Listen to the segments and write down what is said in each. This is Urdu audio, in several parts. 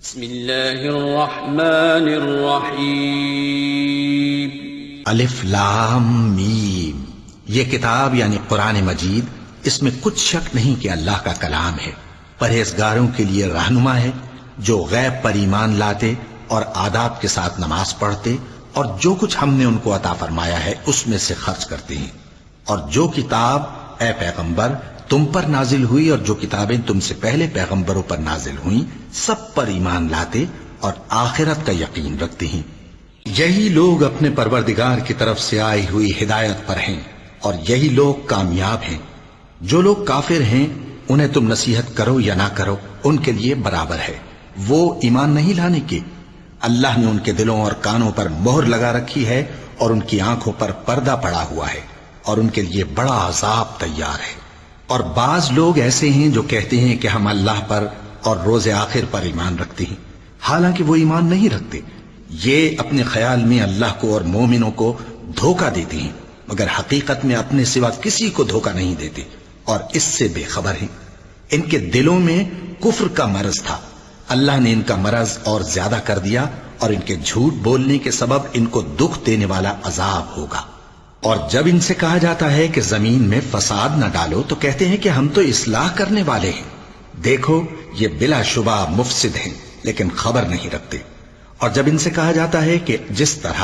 بسم اللہ الرحمن الرحیم الف لام میم۔ یہ کتاب یعنی قرآن مجید، اس میں کچھ شک نہیں کہ اللہ کا کلام ہے، پرہیزگاروں کے لیے رہنما ہے، جو غیب پر ایمان لاتے اور آداب کے ساتھ نماز پڑھتے اور جو کچھ ہم نے ان کو عطا فرمایا ہے اس میں سے خرچ کرتے ہیں، اور جو کتاب اے پیغمبر تم پر نازل ہوئی اور جو کتابیں تم سے پہلے پیغمبروں پر نازل ہوئیں سب پر ایمان لاتے اور آخرت کا یقین رکھتے ہیں۔ یہی لوگ اپنے پروردگار کی طرف سے آئی ہوئی ہدایت پر ہیں اور یہی لوگ کامیاب ہیں۔ جو لوگ کافر ہیں انہیں تم نصیحت کرو یا نہ کرو ان کے لیے برابر ہے، وہ ایمان نہیں لانے کے۔ اللہ نے ان کے دلوں اور کانوں پر مہر لگا رکھی ہے اور ان کی آنکھوں پر پردہ پڑا ہوا ہے اور ان کے لیے بڑا عذاب تیار ہے۔ اور بعض لوگ ایسے ہیں جو کہتے ہیں کہ ہم اللہ پر اور روز آخر پر ایمان رکھتے ہیں، حالانکہ وہ ایمان نہیں رکھتے۔ یہ اپنے خیال میں اللہ کو اور مومنوں کو دھوکہ دیتے ہیں، مگر حقیقت میں اپنے سوا کسی کو دھوکہ نہیں دیتے اور اس سے بے خبر ہیں۔ ان کے دلوں میں کفر کا مرض تھا، اللہ نے ان کا مرض اور زیادہ کر دیا اور ان کے جھوٹ بولنے کے سبب ان کو دکھ دینے والا عذاب ہوگا۔ اور جب ان سے کہا جاتا ہے کہ زمین میں فساد نہ ڈالو تو کہتے ہیں کہ ہم تو اصلاح کرنے والے ہیں۔ دیکھو یہ بلا شبہ مفسد ہیں لیکن خبر نہیں رکھتے۔ اور جب ان سے کہا جاتا ہے کہ جس طرح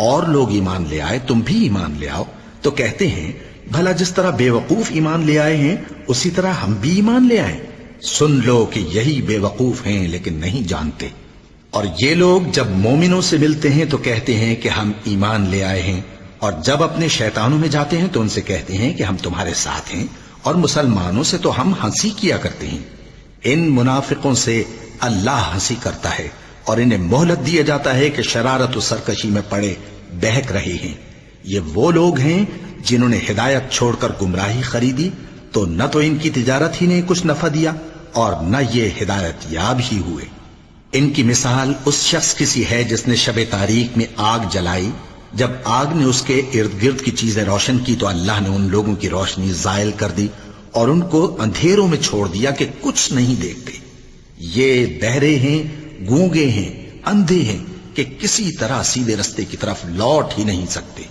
اور لوگ ایمان لے آئے تم بھی ایمان لے آؤ تو کہتے ہیں بھلا جس طرح بے وقوف ایمان لے آئے ہیں اسی طرح ہم بھی ایمان لے آئیں۔ سن لو کہ یہی بے وقوف ہیں لیکن نہیں جانتے۔ اور یہ لوگ جب مومنوں سے ملتے ہیں تو کہتے ہیں کہ ہم ایمان لے آئے ہیں، اور جب اپنے شیطانوں میں جاتے ہیں تو ان سے کہتے ہیں کہ ہم تمہارے ساتھ ہیں، اور مسلمانوں سے تو ہم ہنسی کیا کرتے ہیں۔ ان منافقوں سے اللہ ہنسی کرتا ہے اور انہیں مہلت دیا جاتا ہے کہ شرارت و سرکشی میں پڑے بہک رہے ہیں۔ یہ وہ لوگ ہیں جنہوں نے ہدایت چھوڑ کر گمراہی خریدی، تو نہ تو ان کی تجارت ہی نے کچھ نفع دیا اور نہ یہ ہدایت یاب ہی ہوئے۔ ان کی مثال اس شخص کی سی ہے جس نے شب تاریک میں آگ جلائی، جب آگ نے اس کے ارد گرد کی چیزیں روشن کی تو اللہ نے ان لوگوں کی روشنی زائل کر دی اور ان کو اندھیروں میں چھوڑ دیا کہ کچھ نہیں دیکھتے۔ یہ بہرے ہیں، گونگے ہیں، اندھے ہیں کہ کسی طرح سیدھے رستے کی طرف لوٹ ہی نہیں سکتے۔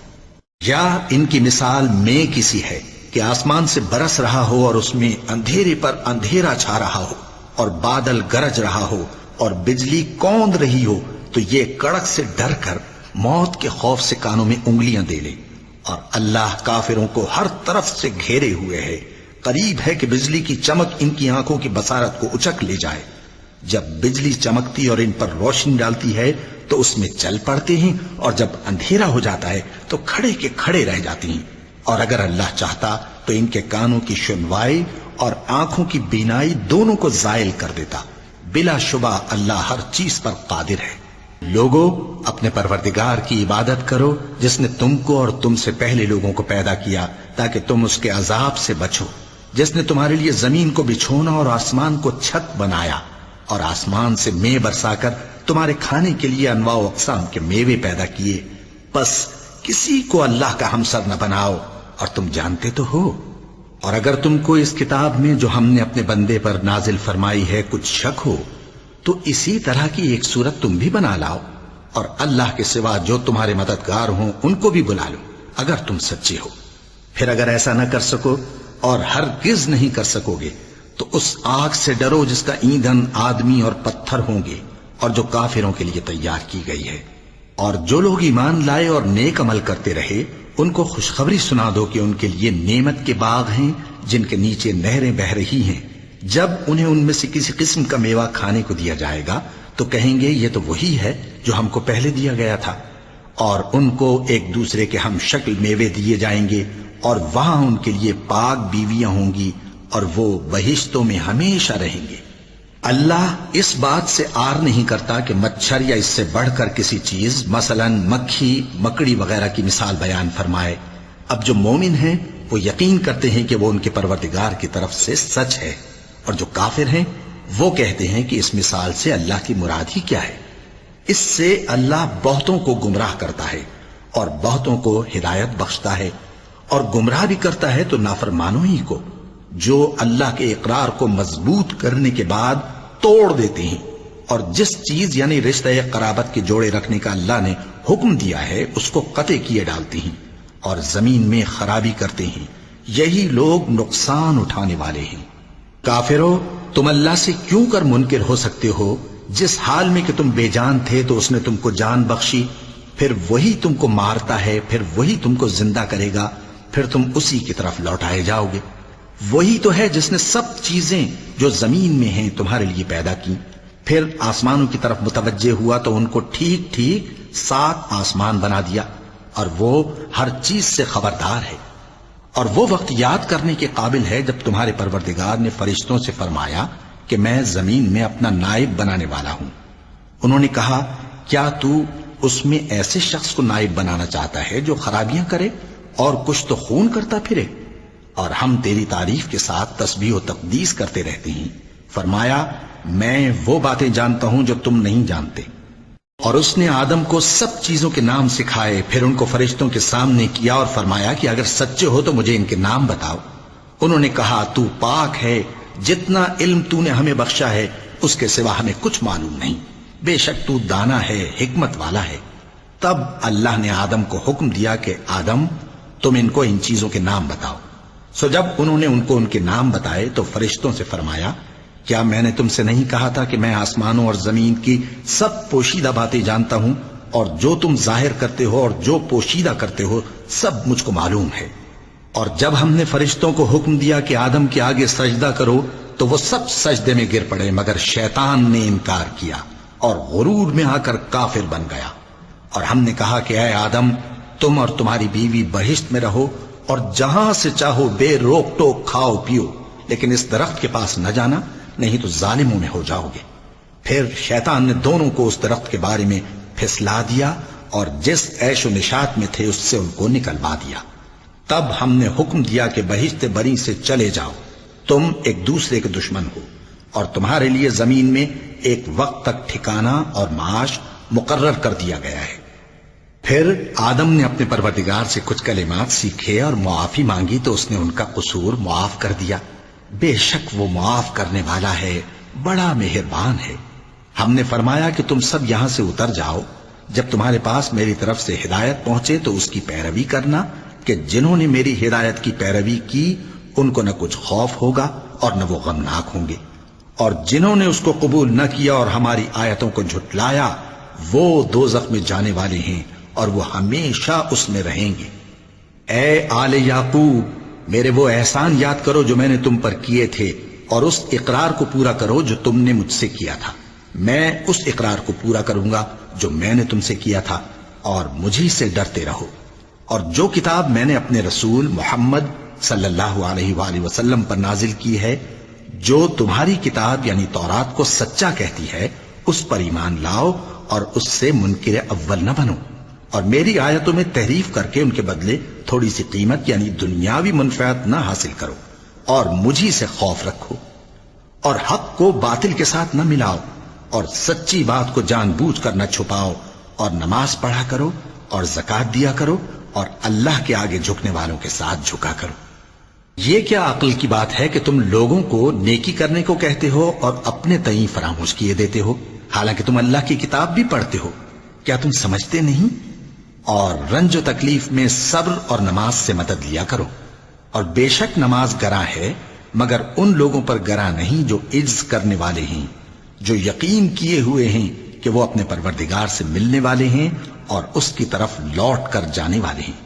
یا ان کی مثال میں کسی ہے کہ آسمان سے برس رہا ہو اور اس میں اندھیرے پر اندھیرا چھا رہا ہو اور بادل گرج رہا ہو اور بجلی کوند رہی ہو تو یہ کڑک سے ڈر کر موت کے خوف سے کانوں میں انگلیاں دے لے۔ اور اللہ کافروں کو ہر طرف سے گھیرے ہوئے ہے، قریب ہے کہ بجلی کی چمک ان کی آنکھوں کی بصارت کو اچک لے جائے۔ جب بجلی چمکتی اور ان پر روشنی ڈالتی ہے تو اس میں چل پڑتے ہیں، اور جب اندھیرا ہو جاتا ہے تو کھڑے کے کھڑے رہ جاتے ہیں۔ اور اگر اللہ چاہتا تو ان کے کانوں کی سنوائی اور آنکھوں کی بینائی دونوں کو زائل کر دیتا۔ بلا شبہ اللہ ہر چیز پر قادر ہے۔ لوگوں اپنے پروردگار کی عبادت کرو جس نے تم کو اور تم سے پہلے لوگوں کو پیدا کیا تاکہ تم اس کے عذاب سے بچو، جس نے تمہارے لیے زمین کو بچھونا اور آسمان کو چھت بنایا اور آسمان سے مے برسا کر تمہارے کھانے کے لیے انواع و اقسام کے میوے پیدا کیے۔ پس کسی کو اللہ کا ہمسر نہ بناؤ اور تم جانتے تو ہو۔ اور اگر تم کو اس کتاب میں جو ہم نے اپنے بندے پر نازل فرمائی ہے کچھ شک ہو تو اسی طرح کی ایک صورت تم بھی بنا لاؤ، اور اللہ کے سوا جو تمہارے مددگار ہوں ان کو بھی بلا لو اگر تم سچے ہو۔ پھر اگر ایسا نہ کر سکو اور ہرگز نہیں کر سکو گے تو اس آگ سے ڈرو جس کا ایندھن آدمی اور پتھر ہوں گے اور جو کافروں کے لیے تیار کی گئی ہے۔ اور جو لوگ ایمان لائے اور نیک عمل کرتے رہے ان کو خوشخبری سنا دو کہ ان کے لیے نعمت کے باغ ہیں جن کے نیچے نہریں بہہ رہی ہیں۔ جب انہیں ان میں سے کسی قسم کا میوہ کھانے کو دیا جائے گا تو کہیں گے یہ تو وہی ہے جو ہم کو پہلے دیا گیا تھا، اور ان کو ایک دوسرے کے ہم شکل میوے دیے جائیں گے اور وہاں ان کے لیے پاک بیویاں ہوں گی اور وہ بہشتوں میں ہمیشہ رہیں گے۔ اللہ اس بات سے آر نہیں کرتا کہ مچھر یا اس سے بڑھ کر کسی چیز مثلا مکھی مکڑی وغیرہ کی مثال بیان فرمائے۔ اب جو مومن ہیں وہ یقین کرتے ہیں کہ وہ ان کے پروردگار کی طرف سے سچ ہے، اور جو کافر ہیں وہ کہتے ہیں کہ اس مثال سے اللہ کی مراد ہی کیا ہے۔ اس سے اللہ بہتوں کو گمراہ کرتا ہے اور بہتوں کو ہدایت بخشتا ہے، اور گمراہ بھی کرتا ہے تو نافرمانوں ہی کو، جو اللہ کے اقرار کو مضبوط کرنے کے بعد توڑ دیتے ہیں اور جس چیز یعنی رشتہ قرابت کے جوڑے رکھنے کا اللہ نے حکم دیا ہے اس کو قطع کیے ڈالتے ہیں اور زمین میں خرابی کرتے ہیں، یہی لوگ نقصان اٹھانے والے ہیں۔ کافرو، تم اللہ سے کیوں کر منکر ہو سکتے ہو؟ جس حال میں کہ تم بے جان تھے تو اس نے تم کو جان بخشی، پھر وہی تم کو مارتا ہے، پھر وہی تم کو زندہ کرے گا، پھر تم اسی کی طرف لوٹائے جاؤ گے۔ وہی تو ہے جس نے سب چیزیں جو زمین میں ہیں تمہارے لیے پیدا کی، پھر آسمانوں کی طرف متوجہ ہوا تو ان کو ٹھیک ٹھیک 7 آسمان بنا دیا، اور وہ ہر چیز سے خبردار ہے۔ اور وہ وقت یاد کرنے کے قابل ہے جب تمہارے پروردگار نے فرشتوں سے فرمایا کہ میں زمین میں اپنا نائب بنانے والا ہوں۔ انہوں نے کہا، کیا تو اس میں ایسے شخص کو نائب بنانا چاہتا ہے جو خرابیاں کرے اور کچھ تو خون کرتا پھرے؟ اور ہم تیری تعریف کے ساتھ تسبیح و تقدیس کرتے رہتے ہیں۔ فرمایا، میں وہ باتیں جانتا ہوں جو تم نہیں جانتے۔ اور اس نے آدم کو سب چیزوں کے نام سکھائے، پھر ان کو فرشتوں کے سامنے کیا اور فرمایا کہ اگر سچے ہو تو مجھے ان کے نام بتاؤ۔ انہوں نے کہا، تو پاک ہے، جتنا علم تو نے ہمیں بخشا ہے اس کے سوا ہمیں کچھ معلوم نہیں، بے شک تو دانا ہے، حکمت والا ہے۔ تب اللہ نے آدم کو حکم دیا کہ آدم، تم ان کو ان چیزوں کے نام بتاؤ۔ سو جب انہوں نے ان کو ان کے نام بتائے تو فرشتوں سے فرمایا، کیا میں نے تم سے نہیں کہا تھا کہ میں آسمانوں اور زمین کی سب پوشیدہ باتیں جانتا ہوں، اور جو تم ظاہر کرتے ہو اور جو پوشیدہ کرتے ہو سب مجھ کو معلوم ہے۔ اور جب ہم نے فرشتوں کو حکم دیا کہ آدم کے آگے سجدہ کرو تو وہ سب سجدے میں گر پڑے، مگر شیطان نے انکار کیا اور غرور میں آ کر کافر بن گیا۔ اور ہم نے کہا کہ اے آدم، تم اور تمہاری بیوی بہشت میں رہو اور جہاں سے چاہو بے روک ٹوک کھاؤ پیو، لیکن اس درخت کے پاس نہ جانا، نہیں تو ظالموں میں ہو جاؤ گے۔ پھر شیطان نے دونوں کو اس درخت کے بارے میں پھسلا دیا اور جس عیش و نشاط میں تھے اس سے ان کو نکلوا دیا۔ تب ہم نے حکم دیا کہ بہشت بری سے چلے جاؤ، تم ایک دوسرے کے دشمن ہو، اور تمہارے لیے زمین میں ایک وقت تک ٹھکانہ اور معاش مقرر کر دیا گیا ہے۔ پھر آدم نے اپنے پروردگار سے کچھ کلمات سیکھے اور معافی مانگی تو اس نے ان کا قصور معاف کر دیا۔ بے شک وہ معاف کرنے والا ہے، بڑا مہربان ہے۔ ہم نے فرمایا کہ تم سب یہاں سے اتر جاؤ، جب تمہارے پاس میری طرف سے ہدایت پہنچے تو اس کی پیروی کرنا، کہ جنہوں نے میری ہدایت کی پیروی کی ان کو نہ کچھ خوف ہوگا اور نہ وہ غمناک ہوں گے، اور جنہوں نے اس کو قبول نہ کیا اور ہماری آیتوں کو جھٹلایا وہ دوزخ میں جانے والے ہیں اور وہ ہمیشہ اس میں رہیں گے۔ اے آل یعقوب، میرے وہ احسان یاد کرو جو میں نے تم پر کیے تھے، اور اس اقرار کو پورا کرو جو تم نے مجھ سے کیا تھا۔ میں اس اقرار کو پورا کروں گا جو میں نے تم سے کیا تھا، اور مجھی سے ڈرتے رہو۔ اور جو کتاب میں نے اپنے رسول محمد صلی اللہ علیہ وآلہ وسلم پر نازل کی ہے، جو تمہاری کتاب یعنی تورات کو سچا کہتی ہے، اس پر ایمان لاؤ اور اس سے منکر اول نہ بنو، اور میری آیتوں میں تحریف کر کے ان کے بدلے تھوڑی سی قیمت یعنی دنیاوی منفعت نہ حاصل کرو، اور مجھی سے خوف رکھو، اور حق کو باطل کے ساتھ نہ ملاؤ، اور سچی بات کو جان بوجھ کر نہ چھپاؤ، اور نماز پڑھا کرو اور زکوٰۃ دیا کرو، اور اللہ کے آگے جھکنے والوں کے ساتھ جھکا کرو۔ یہ کیا عقل کی بات ہے کہ تم لوگوں کو نیکی کرنے کو کہتے ہو اور اپنے تئیں فراموش کیے دیتے ہو، حالانکہ تم اللہ کی کتاب بھی پڑھتے ہو؟ کیا تم سمجھتے نہیں؟ اور رنج و تکلیف میں صبر اور نماز سے مدد لیا کرو، اور بے شک نماز گراں ہے، مگر ان لوگوں پر گراں نہیں جو عجز کرنے والے ہیں، جو یقین کیے ہوئے ہیں کہ وہ اپنے پروردگار سے ملنے والے ہیں اور اس کی طرف لوٹ کر جانے والے ہیں۔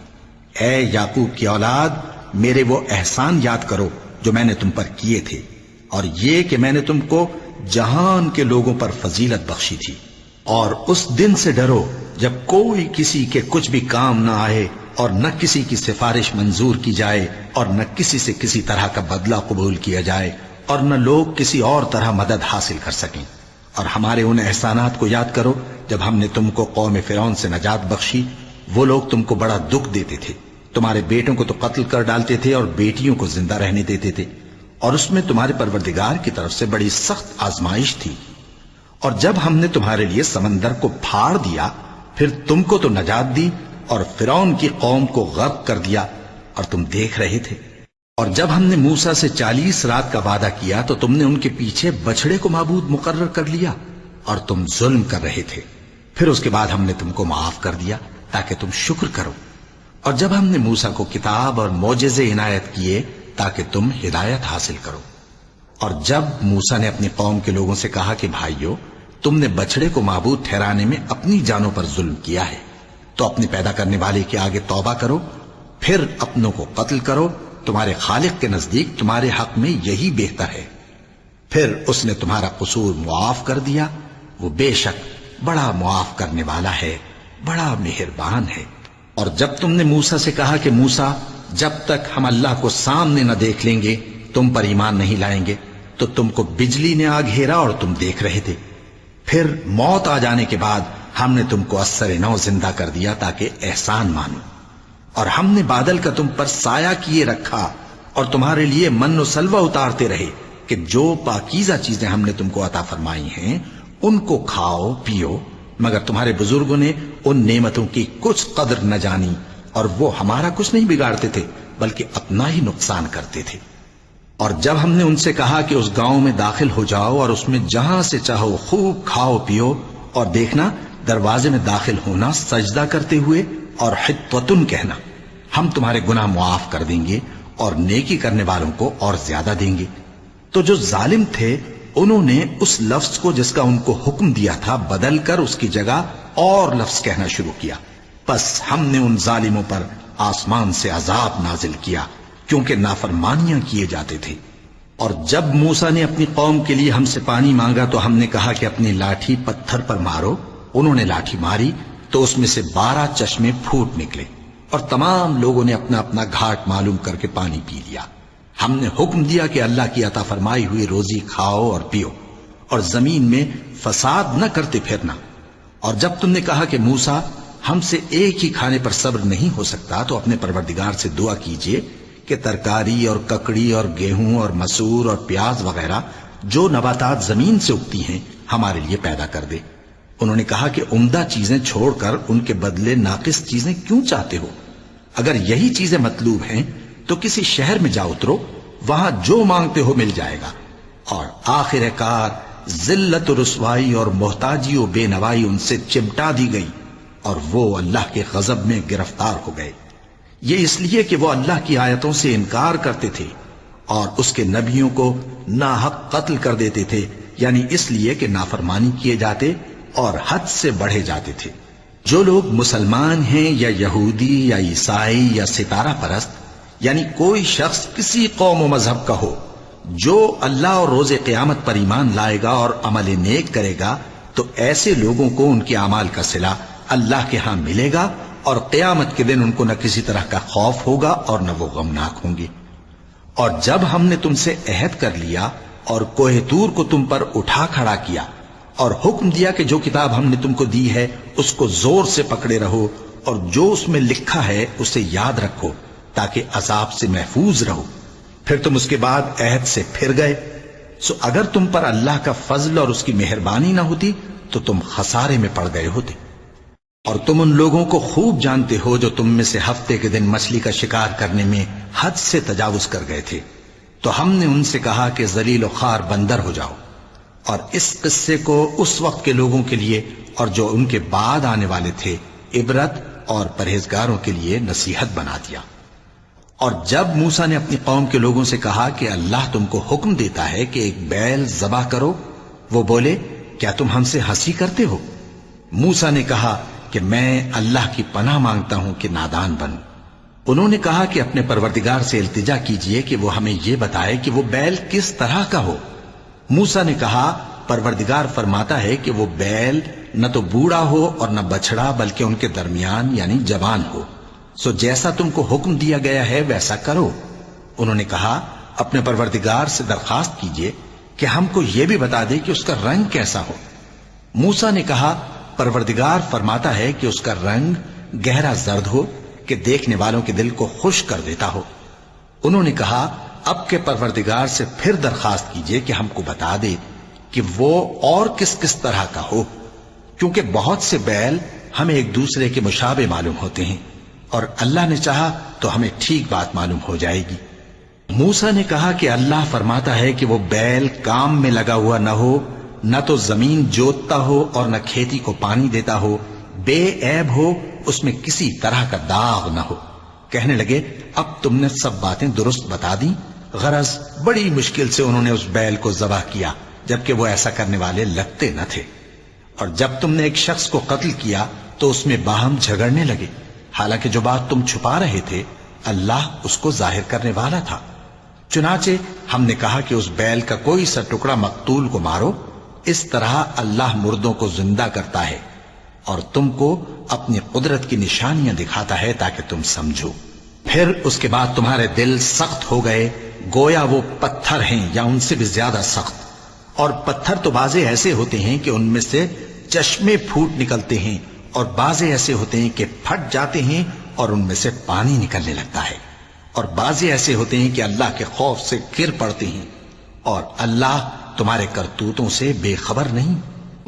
اے یعقوب کی اولاد، میرے وہ احسان یاد کرو جو میں نے تم پر کیے تھے، اور یہ کہ میں نے تم کو جہان کے لوگوں پر فضیلت بخشی تھی۔ اور اس دن سے ڈرو جب کوئی کسی کے کچھ بھی کام نہ آئے، اور نہ کسی کی سفارش منظور کی جائے، اور نہ کسی سے کسی طرح کا بدلہ قبول کیا جائے، اور نہ لوگ کسی اور طرح مدد حاصل کر سکیں۔ اور ہمارے ان احسانات کو یاد کرو جب ہم نے تم کو قوم فرعون سے نجات بخشی۔ وہ لوگ تم کو بڑا دکھ دیتے تھے، تمہارے بیٹوں کو تو قتل کر ڈالتے تھے اور بیٹیوں کو زندہ رہنے دیتے تھے، اور اس میں تمہارے پروردگار کی طرف سے بڑی سخت آزمائش تھی۔ اور جب ہم نے تمہارے لیے سمندر کو پھاڑ دیا، پھر تم کو تو نجات دی اور فرعون کی قوم کو غرق کر دیا، اور تم دیکھ رہے تھے۔ اور جب ہم نے موسیٰ سے 40 رات کا وعدہ کیا تو تم نے ان کے پیچھے بچڑے کو معبود مقرر کر لیا، اور تم ظلم کر رہے تھے، پھر اس کے بعد ہم نے تم کو معاف کر دیا تاکہ تم شکر کرو، اور جب ہم نے موسیٰ کو کتاب اور معجزے عنایت کیے تاکہ تم ہدایت حاصل کرو، اور جب موسیٰ نے اپنی قوم کے لوگوں سے کہا کہ بھائیو، تم نے بچڑے کو معبود ٹھہرانے میں اپنی جانوں پر ظلم کیا ہے، تو اپنے پیدا کرنے والے کے آگے توبہ کرو، پھر اپنوں کو قتل کرو، تمہارے خالق کے نزدیک تمہارے حق میں یہی بہتر ہے، پھر اس نے تمہارا قصور معاف کر دیا، وہ بے شک بڑا معاف کرنے والا ہے، بڑا مہربان ہے۔ اور جب تم نے موسیٰ سے کہا کہ موسیٰ، جب تک ہم اللہ کو سامنے نہ دیکھ لیں گے تم پر ایمان نہیں لائیں گے، تو تم کو بجلی نے آ گھیرا اور تم دیکھ رہے تھے، پھر موت آ جانے کے بعد ہم نے تم کو اثر نو زندہ کر دیا تاکہ احسان مانو، اور ہم نے بادل کا تم پر سایہ کیے رکھا اور تمہارے لیے من و سلوہ اتارتے رہے کہ جو پاکیزہ چیزیں ہم نے تم کو عطا فرمائی ہیں ان کو کھاؤ پیو، مگر تمہارے بزرگوں نے ان نعمتوں کی کچھ قدر نہ جانی، اور وہ ہمارا کچھ نہیں بگاڑتے تھے بلکہ اپنا ہی نقصان کرتے تھے۔ اور جب ہم نے ان سے کہا کہ اس گاؤں میں داخل ہو جاؤ اور اس میں جہاں سے چاہو خوب کھاؤ پیو، اور دیکھنا دروازے میں داخل ہونا سجدہ کرتے ہوئے اور حطوتن کہنا، ہم تمہارے گناہ معاف کر دیں گے اور نیکی کرنے والوں کو اور زیادہ دیں گے، تو جو ظالم تھے انہوں نے اس لفظ کو جس کا ان کو حکم دیا تھا بدل کر اس کی جگہ اور لفظ کہنا شروع کیا، پس ہم نے ان ظالموں پر آسمان سے عذاب نازل کیا کیونکہ نافرمانیاں کیے جاتے تھے۔ اور جب موسیٰ نے اپنی قوم کے لیے ہم سے پانی مانگا تو ہم نے کہا کہ اپنی لاٹھی پتھر پر مارو، انہوں نے لاٹھی ماری تو اس میں سے 12 چشمے پھوٹ نکلے، اور تمام لوگوں نے اپنا اپنا گھاٹ معلوم کر کے پانی پی لیا۔ ہم نے حکم دیا کہ اللہ کی عطا فرمائی ہوئی روزی کھاؤ اور پیو، اور زمین میں فساد نہ کرتے پھرنا۔ اور جب تم نے کہا کہ موسیٰ، ہم سے ایک ہی کھانے پر صبر نہیں ہو سکتا، تو اپنے پروردگار سے دعا کیجئے کہ ترکاری اور ککڑی اور گیہوں اور مسور اور پیاز وغیرہ جو نباتات زمین سے اگتی ہیں ہمارے لیے پیدا کر دے۔ انہوں نے کہا کہ عمدہ چیزیں چھوڑ کر ان کے بدلے ناقص چیزیں کیوں چاہتے ہو؟ اگر یہی چیزیں مطلوب ہیں تو کسی شہر میں جا اترو، وہاں جو مانگتے ہو مل جائے گا۔ اور آخر کار ذلت و رسوائی اور محتاجی و بے نوائی ان سے چمٹا دی گئی، اور وہ اللہ کے غضب میں گرفتار ہو گئے، یہ اس لیے کہ وہ اللہ کی آیتوں سے انکار کرتے تھے اور اس کے نبیوں کو ناحق قتل کر دیتے تھے، یعنی اس لیے کہ نافرمانی کیے جاتے اور حد سے بڑھے جاتے تھے۔ جو لوگ مسلمان ہیں یا یہودی یا عیسائی یا ستارہ پرست، یعنی کوئی شخص کسی قوم و مذہب کا ہو، جو اللہ اور روز قیامت پر ایمان لائے گا اور عمل نیک کرے گا، تو ایسے لوگوں کو ان کے اعمال کا صلہ اللہ کے ہاں ملے گا، اور قیامت کے دن ان کو نہ کسی طرح کا خوف ہوگا اور نہ وہ غمناک ہوں گے۔ اور جب ہم نے تم سے عہد کر لیا اور کوہ طور کو تم پر اٹھا کھڑا کیا اور حکم دیا کہ جو کتاب ہم نے تم کو دی ہے اس کو زور سے پکڑے رہو، اور جو اس میں لکھا ہے اسے یاد رکھو تاکہ عذاب سے محفوظ رہو، پھر تم اس کے بعد عہد سے پھر گئے، سو اگر تم پر اللہ کا فضل اور اس کی مہربانی نہ ہوتی تو تم خسارے میں پڑ گئے ہوتے۔ اور تم ان لوگوں کو خوب جانتے ہو جو تم میں سے ہفتے کے دن مچھلی کا شکار کرنے میں حد سے تجاوز کر گئے تھے، تو ہم نے ان سے کہا کہ ذلیل و خوار بندر ہو جاؤ، اور اس قصے کو اس وقت کے لوگوں کے لیے اور جو ان کے بعد آنے والے تھے عبرت اور پرہیزگاروں کے لیے نصیحت بنا دیا۔ اور جب موسیٰ نے اپنی قوم کے لوگوں سے کہا کہ اللہ تم کو حکم دیتا ہے کہ ایک بیل ذبح کرو، وہ بولے کیا تم ہم سے ہنسی کرتے ہو؟ موسیٰ نے کہا کہ میں اللہ کی پناہ مانگتا ہوں کہ نادان بنوں۔ انہوں نے کہا کہ اپنے پروردگار سے التجا کیجئے کہ وہ ہمیں یہ بتائے کہ وہ بیل کس طرح کا ہو۔ موسیٰ نے کہا پروردگار فرماتا ہے کہ وہ بیل نہ تو بوڑھا ہو اور نہ بچڑا بلکہ ان کے درمیان یعنی جوان ہو، سو جیسا تم کو حکم دیا گیا ہے ویسا کرو۔ انہوں نے کہا اپنے پروردگار سے درخواست کیجئے کہ ہم کو یہ بھی بتا دے کہ اس کا رنگ کیسا ہو۔ موسیٰ نے کہا پروردگار فرماتا ہے کہ اس کا رنگ گہرا زرد ہو کہ دیکھنے والوں کے دل کو خوش کر دیتا ہو۔ انہوں نے کہا اب کے پروردگار سے پھر درخواست کیجئے کہ ہم کو بتا دے کہ وہ اور کس کس طرح کا ہو، کیونکہ بہت سے بیل ہمیں ایک دوسرے کے مشابہ معلوم ہوتے ہیں، اور اللہ نے چاہا تو ہمیں ٹھیک بات معلوم ہو جائے گی۔ موسیٰ نے کہا کہ اللہ فرماتا ہے کہ وہ بیل کام میں لگا ہوا نہ ہو نہ تو زمین جوتتا ہو اور نہ کھیتی کو پانی دیتا ہو، بے عیب ہو، اس میں کسی طرح کا داغ نہ ہو۔ کہنے لگے اب تم نے سب باتیں درست بتا دی۔ غرض بڑی مشکل سے انہوں نے اس بیل کو ذبح کیا، جبکہ وہ ایسا کرنے والے لگتے نہ تھے۔ اور جب تم نے ایک شخص کو قتل کیا تو اس میں باہم جھگڑنے لگے، حالانکہ جو بات تم چھپا رہے تھے اللہ اس کو ظاہر کرنے والا تھا۔ چنانچہ ہم نے کہا کہ اس بیل کا کوئی سا ٹکڑا مقتول کو مارو، اس طرح اللہ مردوں کو زندہ کرتا ہے اور تم کو اپنی قدرت کی نشانیاں دکھاتا ہے تاکہ تم سمجھو۔ پھر اس کے بعد تمہارے دل سخت ہو گئے، گویا وہ پتھر ہیں یا ان سے بھی زیادہ سخت۔ اور پتھر تو بعضے ایسے ہوتے ہیں کہ ان میں سے چشمے پھوٹ نکلتے ہیں، اور بعضے ایسے ہوتے ہیں کہ پھٹ جاتے ہیں اور ان میں سے پانی نکلنے لگتا ہے، اور بعضے ایسے ہوتے ہیں کہ اللہ کے خوف سے گر پڑتے ہیں، اور اللہ تمہارے کرتوتوں سے بے خبر نہیں۔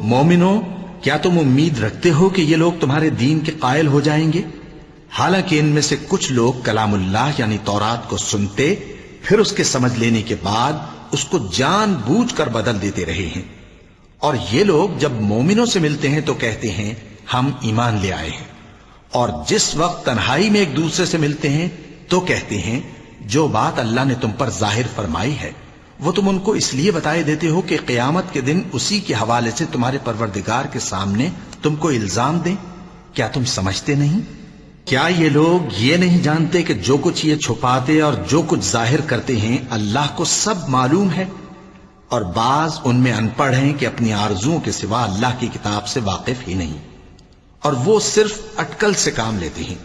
مومنو، کیا تم امید رکھتے ہو کہ یہ لوگ تمہارے دین کے قائل ہو جائیں گے؟ حالانکہ ان میں سے کچھ لوگ کلام اللہ یعنی تورات کو سنتے، پھر اس کے سمجھ لینے کے بعد اس کو جان بوجھ کر بدل دیتے رہے ہیں۔ اور یہ لوگ جب مومنوں سے ملتے ہیں تو کہتے ہیں ہم ایمان لے آئے ہیں، اور جس وقت تنہائی میں ایک دوسرے سے ملتے ہیں تو کہتے ہیں جو بات اللہ نے تم پر ظاہر فرمائی ہے وہ تم ان کو اس لیے بتائے دیتے ہو کہ قیامت کے دن اسی کے حوالے سے تمہارے پروردگار کے سامنے تم کو الزام دیں۔ کیا تم سمجھتے نہیں؟ کیا یہ لوگ یہ نہیں جانتے کہ جو کچھ یہ چھپاتے اور جو کچھ ظاہر کرتے ہیں اللہ کو سب معلوم ہے؟ اور بعض ان میں ان پڑھ ہیں کہ اپنی آرزوؤں کے سوا اللہ کی کتاب سے واقف ہی نہیں، اور وہ صرف اٹکل سے کام لیتے ہیں۔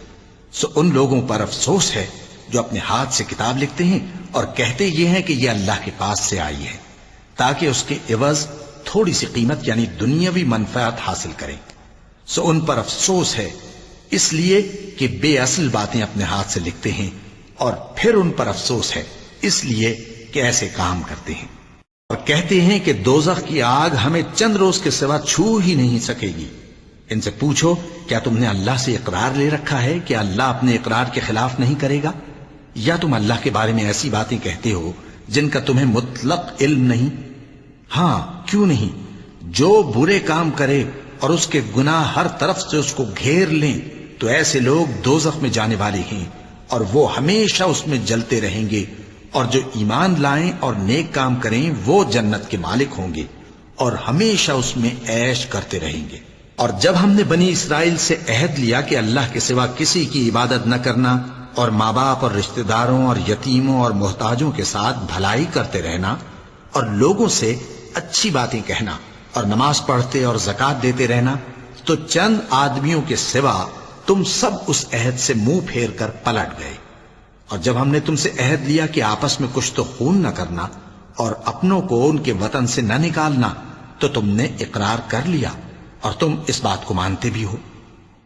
سو ان لوگوں پر افسوس ہے جو اپنے ہاتھ سے کتاب لکھتے ہیں اور کہتے یہ ہیں کہ یہ اللہ کے پاس سے آئی ہے، تاکہ اس کے عوض تھوڑی سی قیمت یعنی دنیاوی منفعت حاصل کریں۔ سو ان پر افسوس ہے اس لیے کہ بے اصل باتیں اپنے ہاتھ سے لکھتے ہیں، اور پھر ان پر افسوس ہے اس لیے کہ ایسے کام کرتے ہیں، اور کہتے ہیں کہ دوزخ کی آگ ہمیں چند روز کے سوا چھو ہی نہیں سکے گی۔ ان سے پوچھو کیا تم نے اللہ سے اقرار لے رکھا ہے کہ اللہ اپنے اقرار کے خلاف نہیں کرے گا؟ یا تم اللہ کے بارے میں ایسی باتیں کہتے ہو جن کا تمہیں مطلق علم نہیں؟ ہاں کیوں نہیں، جو برے کام کرے اور اس کے گناہ ہر طرف سے اس کو گھیر لیں تو ایسے لوگ دوزخ میں جانے والے ہیں، اور وہ ہمیشہ اس میں جلتے رہیں گے، اور جو ایمان لائیں اور نیک کام کریں وہ جنت کے مالک ہوں گے اور ہمیشہ اس میں عیش کرتے رہیں گے۔ اور جب ہم نے بنی اسرائیل سے عہد لیا کہ اللہ کے سوا کسی کی عبادت نہ کرنا، اور ماں باپ اور رشتہ داروں اور یتیموں اور محتاجوں کے ساتھ بھلائی کرتے رہنا، اور لوگوں سے اچھی باتیں کہنا، اور نماز پڑھتے اور زکوٰۃ دیتے رہنا، تو چند آدمیوں کے سوا تم سب اس عہد سے منہ پھیر کر پلٹ گئے۔ اور جب ہم نے تم سے عہد لیا کہ آپس میں کچھ تو خون نہ کرنا اور اپنوں کو ان کے وطن سے نہ نکالنا، تو تم نے اقرار کر لیا اور تم اس بات کو مانتے بھی ہو۔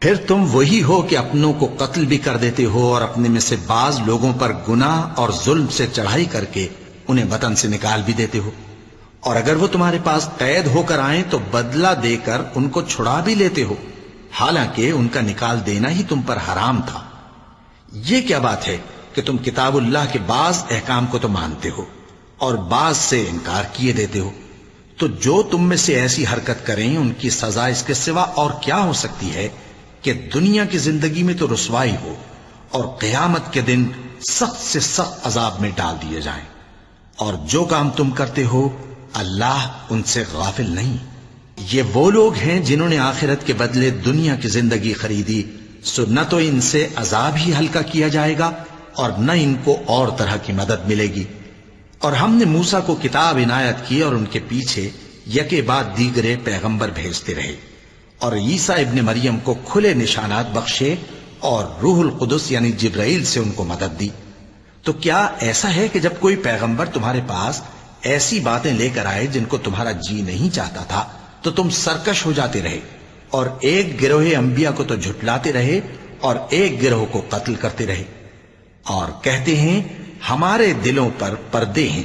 پھر تم وہی ہو کہ اپنوں کو قتل بھی کر دیتے ہو، اور اپنے میں سے بعض لوگوں پر گناہ اور ظلم سے چڑھائی کر کے انہیں وطن سے نکال بھی دیتے ہو، اور اگر وہ تمہارے پاس قید ہو کر آئیں تو بدلہ دے کر ان کو چھڑا بھی لیتے ہو، حالانکہ ان کا نکال دینا ہی تم پر حرام تھا۔ یہ کیا بات ہے کہ تم کتاب اللہ کے بعض احکام کو تو مانتے ہو اور بعض سے انکار کیے دیتے ہو؟ تو جو تم میں سے ایسی حرکت کریں ان کی سزا اس کے سوا اور کیا ہو سکتی ہے کہ دنیا کی زندگی میں تو رسوائی ہو اور قیامت کے دن سخت سے سخت عذاب میں ڈال دیے جائیں۔ اور جو کام تم کرتے ہو اللہ ان سے غافل نہیں۔ یہ وہ لوگ ہیں جنہوں نے آخرت کے بدلے دنیا کی زندگی خریدی، سو نہ تو ان سے عذاب ہی ہلکا کیا جائے گا اور نہ ان کو اور طرح کی مدد ملے گی۔ اور ہم نے موسیٰ کو کتاب عنایت کی اور ان کے پیچھے یکے بعد دیگرے پیغمبر بھیجتے رہے، اور عیسیٰ ابن مریم کو کھلے نشانات بخشے اور روح القدس یعنی جبرائیل سے ان کو مدد دی۔ تو کیا ایسا ہے کہ جب کوئی پیغمبر تمہارے پاس ایسی باتیں لے کر آئے جن کو تمہارا جی نہیں چاہتا تھا تو تم سرکش ہو جاتے رہے، اور ایک گروہ انبیاء کو تو جھٹلاتے رہے اور ایک گروہ کو قتل کرتے رہے، اور کہتے ہیں ہمارے دلوں پر پردے ہیں؟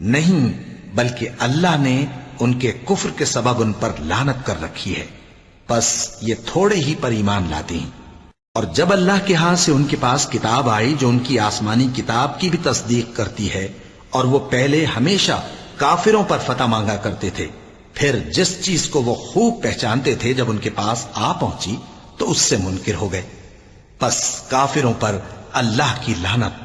نہیں، بلکہ اللہ نے ان کے کفر کے سبب ان پر لعنت کر رکھی ہے، بس یہ تھوڑے ہی پر ایمان لاتے ہیں۔ اور جب اللہ کے ہاں سے ان کے پاس کتاب آئی جو ان کی آسمانی کتاب کی بھی تصدیق کرتی ہے، اور وہ پہلے ہمیشہ کافروں پر فتح مانگا کرتے تھے، پھر جس چیز کو وہ خوب پہچانتے تھے جب ان کے پاس آ پہنچی تو اس سے منکر ہو گئے. پس کافروں پر اللہ کی لعنت.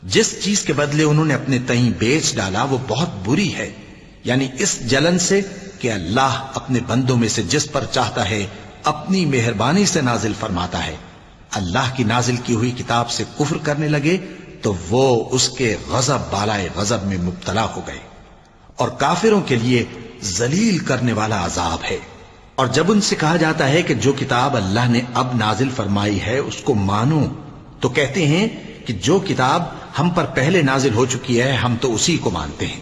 جس چیز کے بدلے انہوں نے اپنے تئیں بیچ ڈالا وہ بہت بری ہے، یعنی اس جلن سے کہ اللہ اپنے بندوں میں سے جس پر چاہتا ہے اپنی مہربانی سے نازل فرماتا ہے. اللہ کی نازل کی ہوئی کتاب سے کفر کرنے لگے تو وہ اس کے غضب بالائے غضب میں مبتلا ہو گئے، اور کافروں کے لیے ذلیل کرنے والا عذاب ہے. اور جب ان سے کہا جاتا ہے کہ جو کتاب اللہ نے اب نازل فرمائی ہے اس کو مانو، تو کہتے ہیں کہ جو کتاب ہم پر پہلے نازل ہو چکی ہے ہم تو اسی کو مانتے ہیں.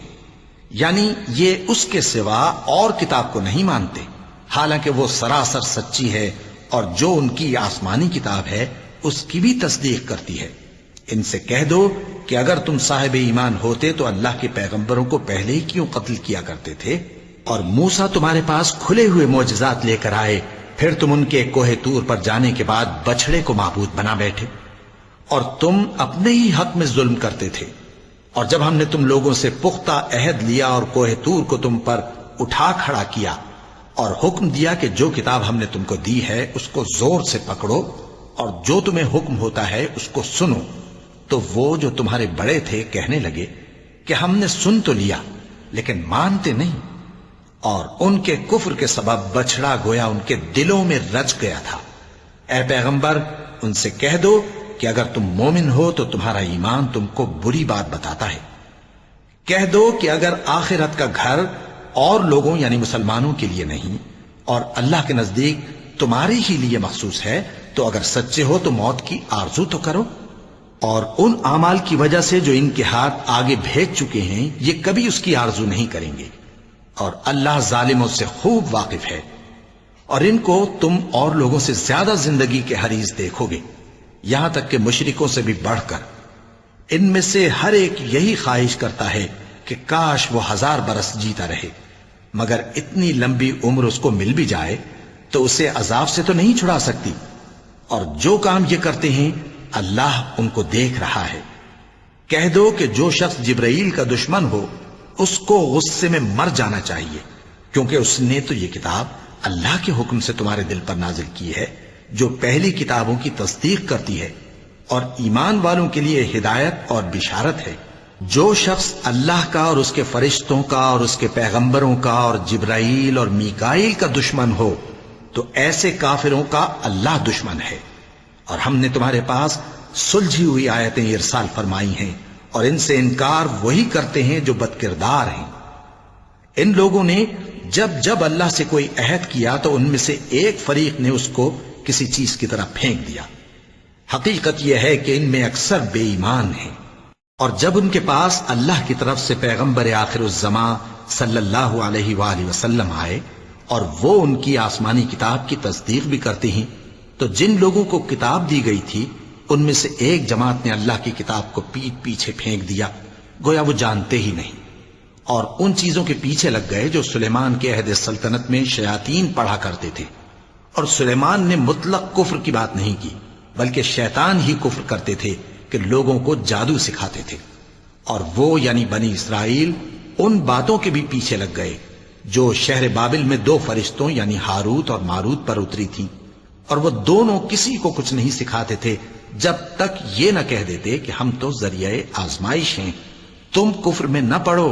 یعنی یہ اس کے سوا اور کتاب کو نہیں مانتے، حالانکہ وہ سراسر سچی ہے، اور جو ان کی آسمانی کتاب ہے اس کی بھی تصدیق کرتی ہے. ان سے کہہ دو کہ اگر تم صاحب ایمان ہوتے تو اللہ کے پیغمبروں کو پہلے ہی کیوں قتل کیا کرتے تھے؟ اور موسیٰ تمہارے پاس کھلے ہوئے معجزات لے کر آئے، پھر تم ان کے کوہ طور پر جانے کے بعد بچڑے کو معبود بنا بیٹھے، اور تم اپنے ہی حق میں ظلم کرتے تھے. اور جب ہم نے تم لوگوں سے پختہ عہد لیا اور کوہ طور کو تم پر اٹھا کھڑا کیا اور حکم دیا کہ جو کتاب ہم نے تم کو دی ہے اس کو زور سے پکڑو اور جو تمہیں حکم ہوتا ہے اس کو سنو، تو وہ جو تمہارے بڑے تھے کہنے لگے کہ ہم نے سن تو لیا لیکن مانتے نہیں، اور ان کے کفر کے سبب بچڑا گویا ان کے دلوں میں رچ گیا تھا. اے پیغمبر ان سے کہہ دو کہ اگر تم مومن ہو تو تمہارا ایمان تم کو بری بات بتاتا ہے. کہہ دو کہ اگر آخرت کا گھر اور لوگوں یعنی مسلمانوں کے لیے نہیں اور اللہ کے نزدیک تمہارے ہی لیے مخصوص ہے تو اگر سچے ہو تو موت کی آرزو تو کرو. اور ان اعمال کی وجہ سے جو ان کے ہاتھ آگے بھیج چکے ہیں یہ کبھی اس کی آرزو نہیں کریں گے، اور اللہ ظالموں سے خوب واقف ہے. اور ان کو تم اور لوگوں سے زیادہ زندگی کے حریص دیکھو گے، یہاں تک کہ مشرکوں سے بھی بڑھ کر. ان میں سے ہر ایک یہی خواہش کرتا ہے کہ کاش وہ 1000 برس جیتا رہے، مگر اتنی لمبی عمر اس کو مل بھی جائے تو اسے عذاب سے تو نہیں چھڑا سکتی. اور جو کام یہ کرتے ہیں اللہ ان کو دیکھ رہا ہے. کہہ دو کہ جو شخص جبرائیل کا دشمن ہو اس کو غصے میں مر جانا چاہیے، کیونکہ اس نے تو یہ کتاب اللہ کے حکم سے تمہارے دل پر نازل کی ہے جو پہلی کتابوں کی تصدیق کرتی ہے اور ایمان والوں کے لیے ہدایت اور بشارت ہے. جو شخص اللہ کا اور اس کے فرشتوں کا اور اس کے پیغمبروں کا اور جبرائیل اور میکائیل کا دشمن ہو تو ایسے کافروں کا اللہ دشمن ہے. اور ہم نے تمہارے پاس سلجھی ہوئی آیتیں ارسال فرمائی ہیں اور ان سے انکار وہی کرتے ہیں جو بد کردار ہیں. ان لوگوں نے جب جب اللہ سے کوئی عہد کیا تو ان میں سے ایک فریق نے اس کو کسی چیز کی طرح پھینک دیا. حقیقت یہ ہے کہ ان میں اکثر بے ایمان ہیں. اور جب ان کے پاس اللہ کی طرف سے پیغمبر آخر الزمان صلی اللہ علیہ وآلہ وسلم آئے اور وہ ان کی آسمانی کتاب کی تصدیق بھی کرتے ہیں تو جن لوگوں کو کتاب دی گئی تھی ان میں سے ایک جماعت نے اللہ کی کتاب کو پیٹ پیچھے پھینک دیا گویا وہ جانتے ہی نہیں، اور ان چیزوں کے پیچھے لگ گئے جو سلیمان کے عہد سلطنت میں شیاطین پڑھا کرتے تھے. اور سلیمان نے مطلق کفر کی بات نہیں کی بلکہ شیطان ہی کفر کرتے تھے کہ لوگوں کو جادو سکھاتے تھے. اور وہ یعنی بنی اسرائیل ان باتوں کے بھی پیچھے لگ گئے جو شہر بابل میں 2 فرشتوں یعنی ہاروت اور ماروت پر اتری تھی، اور وہ دونوں کسی کو کچھ نہیں سکھاتے تھے جب تک یہ نہ کہہ دیتے کہ ہم تو ذریعہ آزمائش ہیں، تم کفر میں نہ پڑو.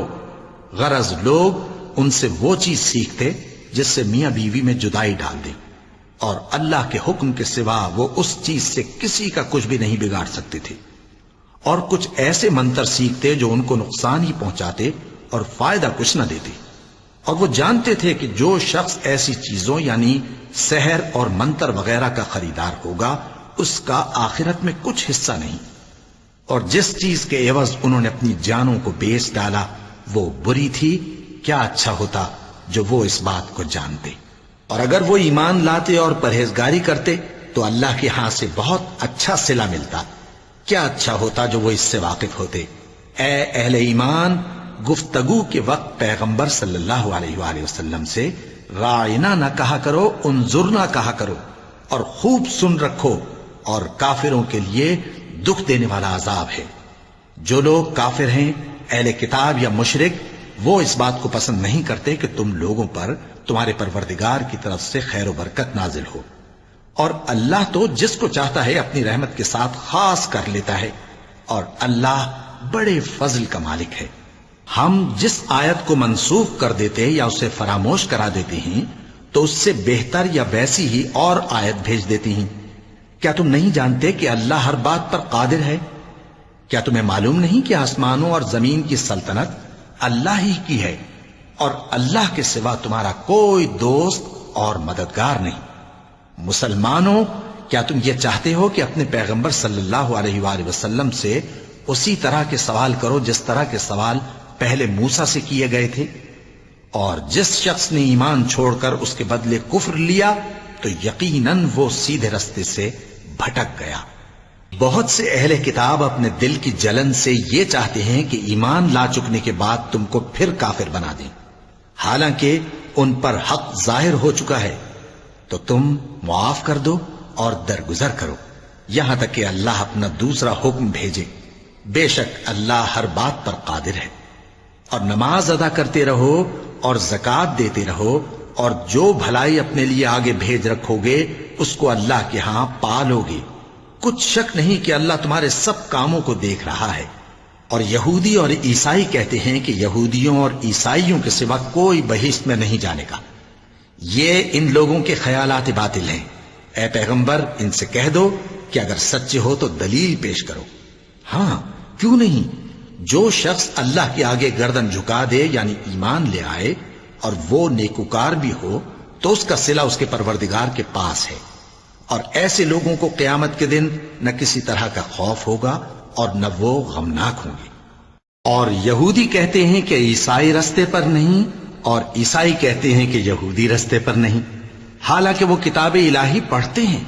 غرض لوگ ان سے وہ چیز سیکھتے جس سے میاں بیوی میں جدائی ڈال دیں، اور اللہ کے حکم کے سوا وہ اس چیز سے کسی کا کچھ بھی نہیں بگاڑ سکتے تھے. اور کچھ ایسے منتر سیکھتے جو ان کو نقصان ہی پہنچاتے اور فائدہ کچھ نہ دیتے. اور وہ جانتے تھے کہ جو شخص ایسی چیزوں یعنی سحر اور منتر وغیرہ کا خریدار ہوگا اس کا آخرت میں کچھ حصہ نہیں. اور جس چیز کے عوض انہوں نے اپنی جانوں کو بیچ ڈالا وہ بری تھی. کیا اچھا ہوتا جو وہ اس بات کو جانتے. اور اگر وہ ایمان لاتے اور پرہیزگاری کرتے تو اللہ کے ہاں سے بہت اچھا صلہ ملتا. کیا اچھا ہوتا جو وہ اس سے واقف ہوتے. اے اہل ایمان، گفتگو کے وقت پیغمبر صلی اللہ علیہ وآلہ وسلم سے رائنا نہ کہا کرو، انظرنا کہا کرو، اور خوب سن رکھو، اور کافروں کے لیے دکھ دینے والا عذاب ہے. جو لوگ کافر ہیں اہل کتاب یا مشرک وہ اس بات کو پسند نہیں کرتے کہ تم لوگوں پر تمہارے پروردگار کی طرف سے خیر و برکت نازل ہو، اور اللہ تو جس کو چاہتا ہے اپنی رحمت کے ساتھ خاص کر لیتا ہے، اور اللہ بڑے فضل کا مالک ہے۔ ہم جس آیت کو منسوخ کر دیتے یا اسے فراموش کرا دیتے ہیں تو اس سے بہتر یا ویسی ہی اور آیت بھیج دیتی ہیں۔ کیا تم نہیں جانتے کہ اللہ ہر بات پر قادر ہے؟ کیا تمہیں معلوم نہیں کہ آسمانوں اور زمین کی سلطنت اللہ ہی کی ہے، اور اللہ کے سوا تمہارا کوئی دوست اور مددگار نہیں؟ مسلمانوں، کیا تم یہ چاہتے ہو کہ اپنے پیغمبر صلی اللہ علیہ وآلہ وسلم سے اسی طرح کے سوال کرو جس طرح کے سوال پہلے موسیٰ سے کیے گئے تھے؟ اور جس شخص نے ایمان چھوڑ کر اس کے بدلے کفر لیا تو یقیناً وہ سیدھے رستے سے بھٹک گیا۔ بہت سے اہل کتاب اپنے دل کی جلن سے یہ چاہتے ہیں کہ ایمان لا چکنے کے بعد تم کو پھر کافر بنا دیں، حالانکہ ان پر حق ظاہر ہو چکا ہے۔ تو تم معاف کر دو اور درگزر کرو یہاں تک کہ اللہ اپنا دوسرا حکم بھیجے۔ بے شک اللہ ہر بات پر قادر ہے۔ اور نماز ادا کرتے رہو اور زکوٰۃ دیتے رہو، اور جو بھلائی اپنے لیے آگے بھیج رکھو گے اس کو اللہ کے ہاں پالو گے۔ کچھ شک نہیں کہ اللہ تمہارے سب کاموں کو دیکھ رہا ہے۔ اور یہودی اور عیسائی کہتے ہیں کہ یہودیوں اور عیسائیوں کے سوا کوئی بہشت میں نہیں جانے گا۔ یہ ان لوگوں کے خیالات باطل ہیں۔ اے پیغمبر، ان سے کہہ دو کہ اگر سچے ہو تو دلیل پیش کرو۔ ہاں، کیوں نہیں؟ جو شخص اللہ کے آگے گردن جھکا دے یعنی ایمان لے آئے اور وہ نیکوکار بھی ہو تو اس کا صلہ اس کے پروردگار کے پاس ہے، اور ایسے لوگوں کو قیامت کے دن نہ کسی طرح کا خوف ہوگا اور نہ وہ غمناک ہوں گے۔ اور یہودی کہتے ہیں کہ عیسائی رستے پر نہیں، اور عیسائی کہتے ہیں کہ یہودی رستے پر نہیں، حالانکہ وہ کتاب الہی پڑھتے ہیں۔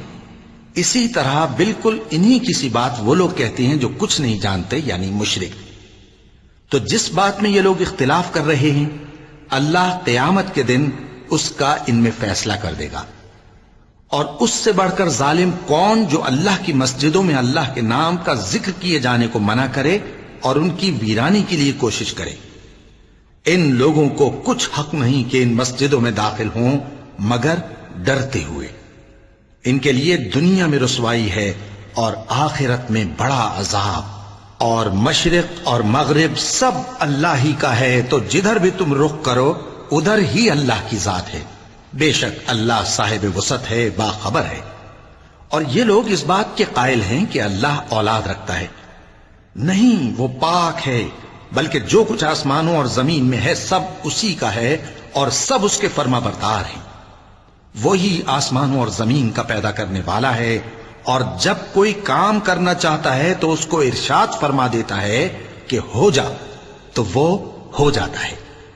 اسی طرح بالکل انہی کسی بات وہ لوگ کہتے ہیں جو کچھ نہیں جانتے یعنی مشرک۔ تو جس بات میں یہ لوگ اختلاف کر رہے ہیں اللہ قیامت کے دن اس کا ان میں فیصلہ کر دے گا۔ اور اس سے بڑھ کر ظالم کون جو اللہ کی مسجدوں میں اللہ کے نام کا ذکر کیے جانے کو منع کرے اور ان کی ویرانی کے لیے کوشش کرے۔ ان لوگوں کو کچھ حق نہیں کہ ان مسجدوں میں داخل ہوں مگر ڈرتے ہوئے۔ ان کے لیے دنیا میں رسوائی ہے اور آخرت میں بڑا عذاب۔ اور مشرق اور مغرب سب اللہ ہی کا ہے، تو جدھر بھی تم رخ کرو ادھر ہی اللہ کی ذات ہے۔ بے شک اللہ صاحب وسعت ہے، باخبر ہے۔ اور یہ لوگ اس بات کے قائل ہیں کہ اللہ اولاد رکھتا ہے۔ نہیں، وہ پاک ہے، بلکہ جو کچھ آسمانوں اور زمین میں ہے سب اسی کا ہے اور سب اس کے فرما بردار ہیں۔ وہی آسمانوں اور زمین کا پیدا کرنے والا ہے، اور جب کوئی کام کرنا چاہتا ہے تو اس کو ارشاد فرما دیتا ہے کہ ہو جا، تو وہ ہو جاتا ہے۔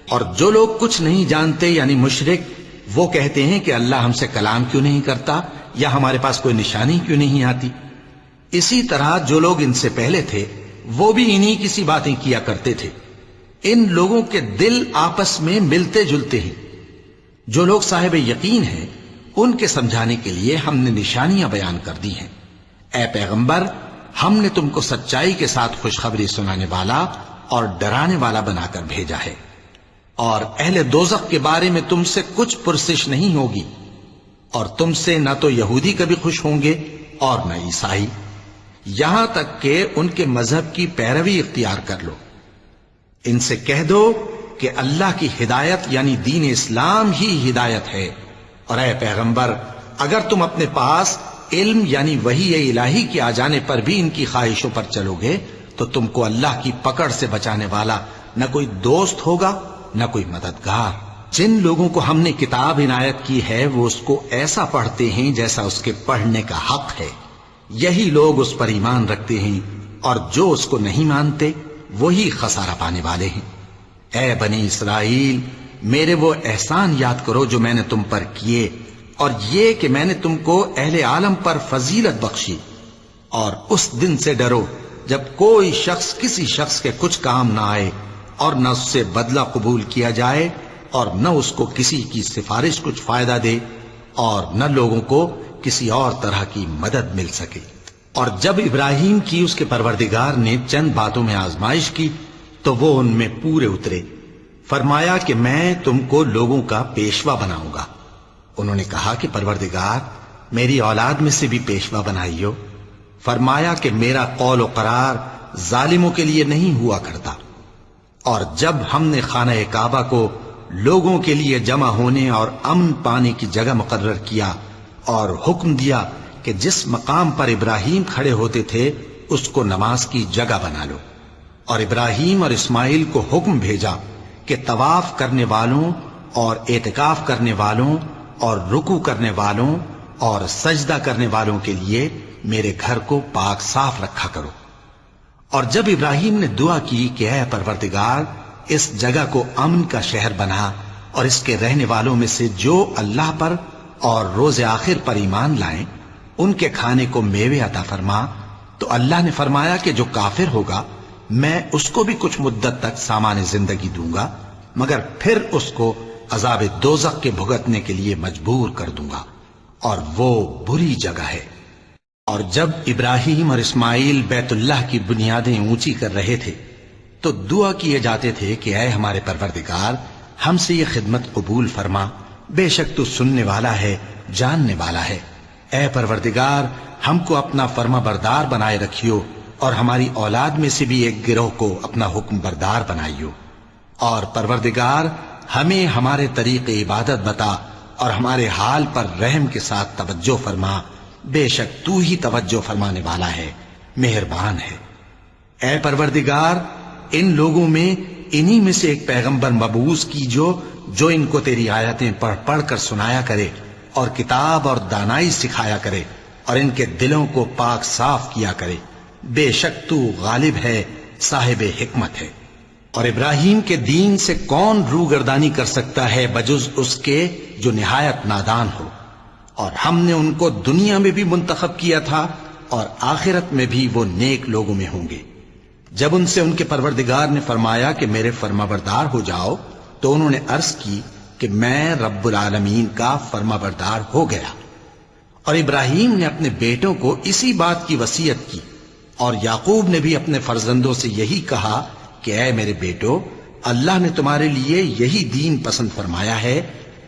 اور جو لوگ کچھ نہیں جانتے یعنی مشرک، وہ کہتے ہیں کہ اللہ ہم سے کلام کیوں نہیں کرتا، یا ہمارے پاس کوئی نشانی کیوں نہیں آتی۔ اسی طرح جو لوگ ان سے پہلے تھے وہ بھی انہی کسی باتیں کیا کرتے تھے۔ ان لوگوں کے دل آپس میں ملتے جلتے ہیں۔ جو لوگ صاحب یقین ہیں ان کے سمجھانے کے لیے ہم نے نشانیاں بیان کر دی ہیں۔ اے پیغمبر، ہم نے تم کو سچائی کے ساتھ خوشخبری سنانے والا اور ڈرانے والا بنا کر بھیجا ہے۔ اور اہل دوزخ کے بارے میں تم سے کچھ پرسش نہیں ہوگی، اور تم سے نہ تو یہودی کبھی خوش ہوں گے اور نہ عیسائی، یہاں تک کہ ان کے مذہب کی پیروی اختیار کر لو۔ ان سے کہہ دو کہ اللہ کی ہدایت یعنی دین اسلام ہی ہدایت ہے، اور اے پیغمبر اگر تم اپنے پاس علم یعنی وحی الہی کے آ جانے پر بھی ان کی خواہشوں پر چلو گے تو تم کو اللہ کی پکڑ سے بچانے والا نہ کوئی دوست ہوگا نہ کوئی مددگار۔ جن لوگوں کو ہم نے کتاب عنایت کی ہے وہ اس کو ایسا پڑھتے ہیں جیسا اس کے پڑھنے کا حق ہے، یہی لوگ اس پر ایمان رکھتے ہیں، اور جو اس کو نہیں مانتے وہی خسارہ پانے والے ہیں۔ اے بنی اسرائیل، میرے وہ احسان یاد کرو جو میں نے تم پر کیے، اور یہ کہ میں نے تم کو اہل عالم پر فضیلت بخشی، اور اس دن سے ڈرو جب کوئی شخص کسی شخص کے کچھ کام نہ آئے اور نہ اس سے بدلہ قبول کیا جائے اور نہ اس کو کسی کی سفارش کچھ فائدہ دے اور نہ لوگوں کو کسی اور طرح کی مدد مل سکے۔ اور جب ابراہیم کی اس کے پروردگار نے چند باتوں میں آزمائش کی تو وہ ان میں پورے اترے۔ فرمایا کہ میں تم کو لوگوں کا پیشوا بناؤں گا۔ انہوں نے کہا کہ پروردگار میری اولاد میں سے بھی پیشوا بنائیو۔ فرمایا کہ میرا قول و قرار ظالموں کے لیے نہیں ہوا کرتا۔ اور جب ہم نے خانہ کعبہ کو لوگوں کے لیے جمع ہونے اور امن پانے کی جگہ مقرر کیا اور حکم دیا کہ جس مقام پر ابراہیم کھڑے ہوتے تھے اس کو نماز کی جگہ بنا لو، اور ابراہیم اور اسماعیل کو حکم بھیجا کہ طواف کرنے والوں اور اعتکاف کرنے والوں اور رکوع کرنے والوں اور سجدہ کرنے والوں کے لیے میرے گھر کو پاک صاف رکھا کرو۔ اور جب ابراہیم نے دعا کی کہ اے پروردگار اس جگہ کو امن کا شہر بنا اور اس کے رہنے والوں میں سے جو اللہ پر اور روز آخر پر ایمان لائیں ان کے کھانے کو میوے عطا فرما، تو اللہ نے فرمایا کہ جو کافر ہوگا میں اس کو بھی کچھ مدت تک سامان زندگی دوں گا، مگر پھر اس کو عذاب دوزخ کے بھگتنے کے لیے مجبور کر دوں گا، اور وہ بری جگہ ہے۔ اور جب ابراہیم اور اسماعیل بیت اللہ کی بنیادیں اونچی کر رہے تھے تو دعا کیے جاتے تھے کہ اے ہمارے پروردگار ہم سے یہ خدمت قبول فرما، بے شک تو سننے والا ہے، جاننے والا ہے۔ اے پروردگار ہم کو اپنا فرما بردار بنائے رکھیو، اور ہماری اولاد میں سے بھی ایک گروہ کو اپنا حکم بردار بنائیو۔ اور پروردگار ہمیں ہمارے طریق عبادت بتا اور ہمارے حال پر رحم کے ساتھ توجہ فرما، بے شک تو ہی توجہ فرمانے والا ہے، مہربان ہے۔ اے پروردگار ان لوگوں میں انہی میں سے ایک پیغمبر مبعوث کیجو جو ان کو تیری آیتیں پڑھ پڑھ کر سنایا کرے اور کتاب اور دانائی سکھایا کرے اور ان کے دلوں کو پاک صاف کیا کرے، بے شک تو غالب ہے، صاحب حکمت ہے۔ اور ابراہیم کے دین سے کون روگردانی کر سکتا ہے بجز اس کے جو نہایت نادان ہو؟ اور ہم نے ان کو دنیا میں بھی منتخب کیا تھا اور آخرت میں بھی وہ نیک لوگوں میں ہوں گے۔ جب ان سے ان کے پروردگار نے فرمایا کہ میرے فرما بردار ہو جاؤ تو انہوں نے عرض کی کہ میں رب العالمین کا فرما بردار ہو گیا۔ اور ابراہیم نے اپنے بیٹوں کو اسی بات کی وصیت کی، اور یعقوب نے بھی اپنے فرزندوں سے یہی کہا کہ اے میرے بیٹو، اللہ نے تمہارے لیے یہی دین پسند فرمایا ہے،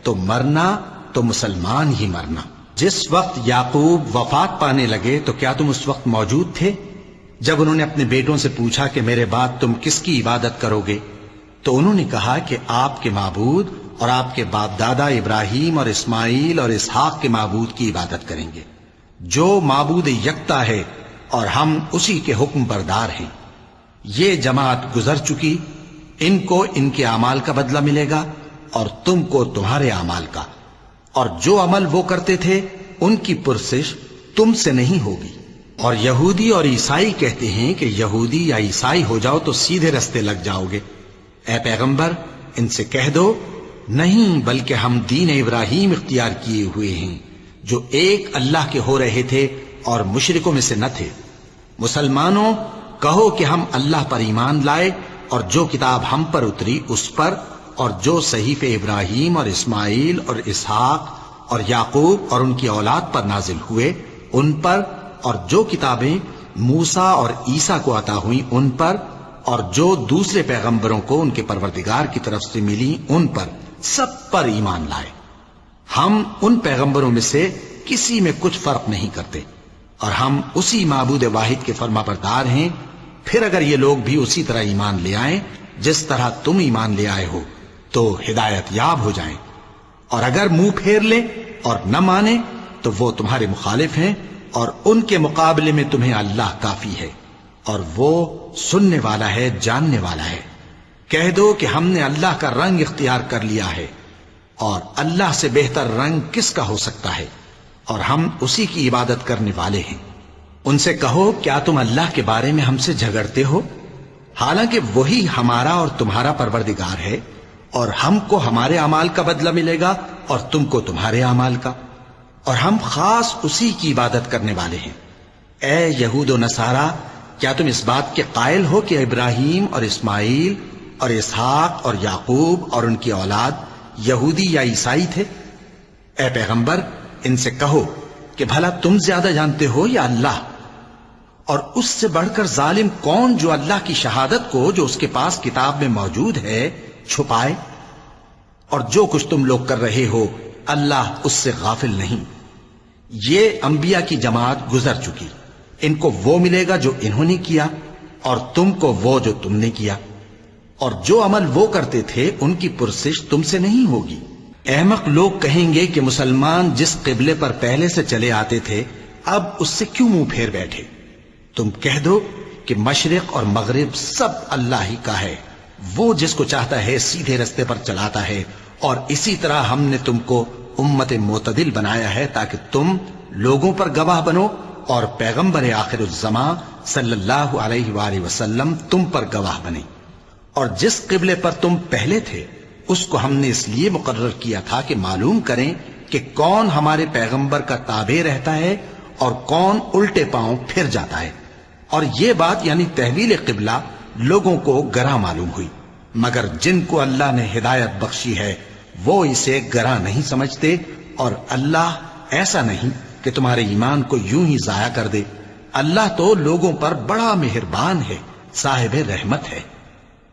تو مرنا تو مسلمان ہی مرنا۔ جس وقت یعقوب وفات پانے لگے تو کیا تم اس وقت موجود تھے؟ جب انہوں نے اپنے بیٹوں سے پوچھا کہ میرے بعد تم کس کی عبادت کرو گے تو انہوں نے کہا کہ آپ کے معبود اور آپ کے باپ دادا ابراہیم اور اسماعیل اور اسحاق کے معبود کی عبادت کریں گے، جو معبود یکتا ہے اور ہم اسی کے حکم بردار ہیں۔ یہ جماعت گزر چکی، ان کو ان کے اعمال کا بدلہ ملے گا اور تم کو تمہارے اعمال کا، اور جو عمل وہ کرتے تھے ان کی پرسش تم سے نہیں ہوگی۔ اور یہودی اور عیسائی کہتے ہیں کہ یہودی یا عیسائی ہو جاؤ تو سیدھے رستے لگ جاؤ گے۔ اے پیغمبر ان سے کہہ دو نہیں، بلکہ ہم دین ابراہیم اختیار کیے ہوئے ہیں جو ایک اللہ کے ہو رہے تھے اور مشرکوں میں سے نہ تھے۔ مسلمانوں کہو کہ ہم اللہ پر ایمان لائے اور جو کتاب ہم پر اتری اس پر، اور جو صحیفے ابراہیم اور اسماعیل اور اسحاق اور یعقوب اور ان کی اولاد پر نازل ہوئے ان پر، اور جو کتابیں موسیٰ اور عیسیٰ کو عطا ہوئیں ان پر، اور جو دوسرے پیغمبروں کو ان کے پروردگار کی طرف سے ملی ان پر، سب پر ایمان لائے۔ ہم ان پیغمبروں میں سے کسی میں کچھ فرق نہیں کرتے، اور ہم اسی معبود واحد کے فرما بردار ہیں۔ پھر اگر یہ لوگ بھی اسی طرح ایمان لے آئیں جس طرح تم ایمان لے آئے ہو تو ہدایت یاب ہو جائیں، اور اگر منہ پھیر لیں اور نہ مانیں تو وہ تمہارے مخالف ہیں، اور ان کے مقابلے میں تمہیں اللہ کافی ہے، اور وہ سننے والا ہے، جاننے والا ہے۔ کہہ دو کہ ہم نے اللہ کا رنگ اختیار کر لیا ہے، اور اللہ سے بہتر رنگ کس کا ہو سکتا ہے، اور ہم اسی کی عبادت کرنے والے ہیں۔ ان سے کہو کیا تم اللہ کے بارے میں ہم سے جھگڑتے ہو، حالانکہ وہی ہمارا اور تمہارا پروردگار ہے، اور ہم کو ہمارے اعمال کا بدلہ ملے گا اور تم کو تمہارے اعمال کا، اور ہم خاص اسی کی عبادت کرنے والے ہیں۔ اے یہود و نصارا، کیا تم اس بات کے قائل ہو کہ ابراہیم اور اسماعیل اور اسحاق اور یعقوب اور ان کی اولاد یہودی یا عیسائی تھے؟ اے پیغمبر ان سے کہو کہ بھلا تم زیادہ جانتے ہو یا اللہ؟ اور اس سے بڑھ کر ظالم کون جو اللہ کی شہادت کو جو اس کے پاس کتاب میں موجود ہے چھپائے؟ اور جو کچھ تم لوگ کر رہے ہو اللہ اس سے غافل نہیں۔ یہ انبیاء کی جماعت گزر چکی، ان کو وہ ملے گا جو انہوں نے کیا، اور تم کو وہ جو تم نے کیا، اور جو عمل وہ کرتے تھے ان کی پرسش تم سے نہیں ہوگی۔ احمق لوگ کہیں گے کہ مسلمان جس قبلے پر پہلے سے چلے آتے تھے اب اس سے کیوں منہ پھیر بیٹھے؟ تم کہہ دو کہ مشرق اور مغرب سب اللہ ہی کا ہے، وہ جس کو چاہتا ہے سیدھے رستے پر چلاتا ہے، اور اسی طرح ہم نے تم کو امت معتدل بنایا ہے تاکہ تم لوگوں پر گواہ بنو، اور پیغمبر آخر الزمان صلی اللہ علیہ وآلہ وسلم تم پر گواہ بنے۔ اور جس قبلے پر تم پہلے تھے اس کو ہم نے اس لیے مقرر کیا تھا کہ معلوم کریں کہ کون ہمارے پیغمبر کا تابع رہتا ہے اور کون الٹے پاؤں پھر جاتا ہے۔ اور یہ بات یعنی تحویل قبلہ لوگوں کو گراں معلوم ہوئی، مگر جن کو اللہ نے ہدایت بخشی ہے وہ اسے گراں نہیں سمجھتے، اور اللہ ایسا نہیں کہ تمہارے ایمان کو یوں ہی ضائع کر دے۔ اللہ تو لوگوں پر بڑا مہربان ہے، صاحب رحمت ہے۔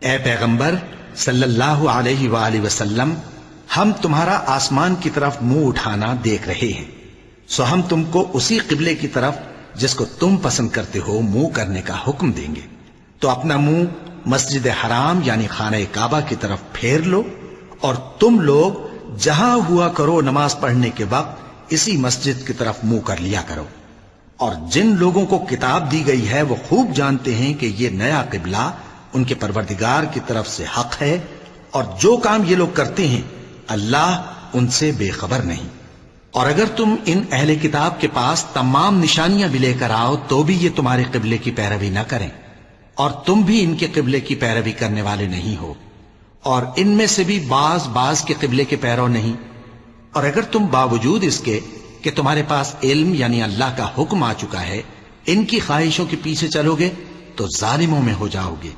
اے پیغمبر صلی اللہ علیہ وآلہ وسلم، ہم تمہارا آسمان کی طرف منہ اٹھانا دیکھ رہے ہیں، سو ہم تم کو اسی قبلے کی طرف جس کو تم پسند کرتے ہو منہ کرنے کا حکم دیں گے۔ تو اپنا منہ مسجد حرام یعنی خانہ کعبہ کی طرف پھیر لو، اور تم لوگ جہاں ہوا کرو نماز پڑھنے کے وقت اسی مسجد کی طرف منہ کر لیا کرو۔ اور جن لوگوں کو کتاب دی گئی ہے وہ خوب جانتے ہیں کہ یہ نیا قبلہ ان کے پروردگار کی طرف سے حق ہے، اور جو کام یہ لوگ کرتے ہیں اللہ ان سے بے خبر نہیں۔ اور اگر تم ان اہل کتاب کے پاس تمام نشانیاں بھی لے کر آؤ تو بھی یہ تمہارے قبلے کی پیروی نہ کریں، اور تم بھی ان کے قبلے کی پیروی کرنے والے نہیں ہو، اور ان میں سے بھی بعض کے قبلے کے پیرو نہیں۔ اور اگر تم باوجود اس کے کہ تمہارے پاس علم یعنی اللہ کا حکم آ چکا ہے ان کی خواہشوں کے پیچھے چلو گے تو ظالموں میں ہو جاؤ گے۔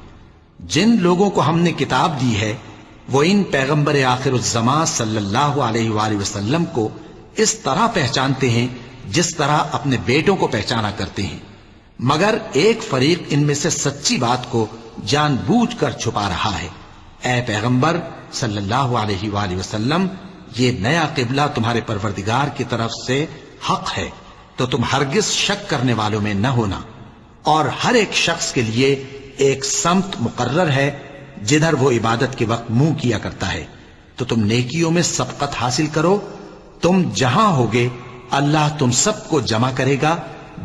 جن لوگوں کو ہم نے کتاب دی ہے وہ ان پیغمبر آخر الزمان صلی اللہ علیہ وآلہ وسلم کو اس طرح پہچانتے ہیں جس طرح اپنے بیٹوں کو پہچانا کرتے ہیں، مگر ایک فریق ان میں سے سچی بات کو جان بوجھ کر چھپا رہا ہے۔ اے پیغمبر صلی اللہ علیہ وآلہ وسلم، یہ نیا قبلہ تمہارے پروردگار کی طرف سے حق ہے، تو تم ہرگز شک کرنے والوں میں نہ ہونا، اور ہر ایک شخص کے لیے ایک سمت مقرر ہے جدھر وہ عبادت کے وقت منہ کیا کرتا ہے، تو تم نیکیوں میں سبقت حاصل کرو۔ تم جہاں ہوگے اللہ تم سب کو جمع کرے گا،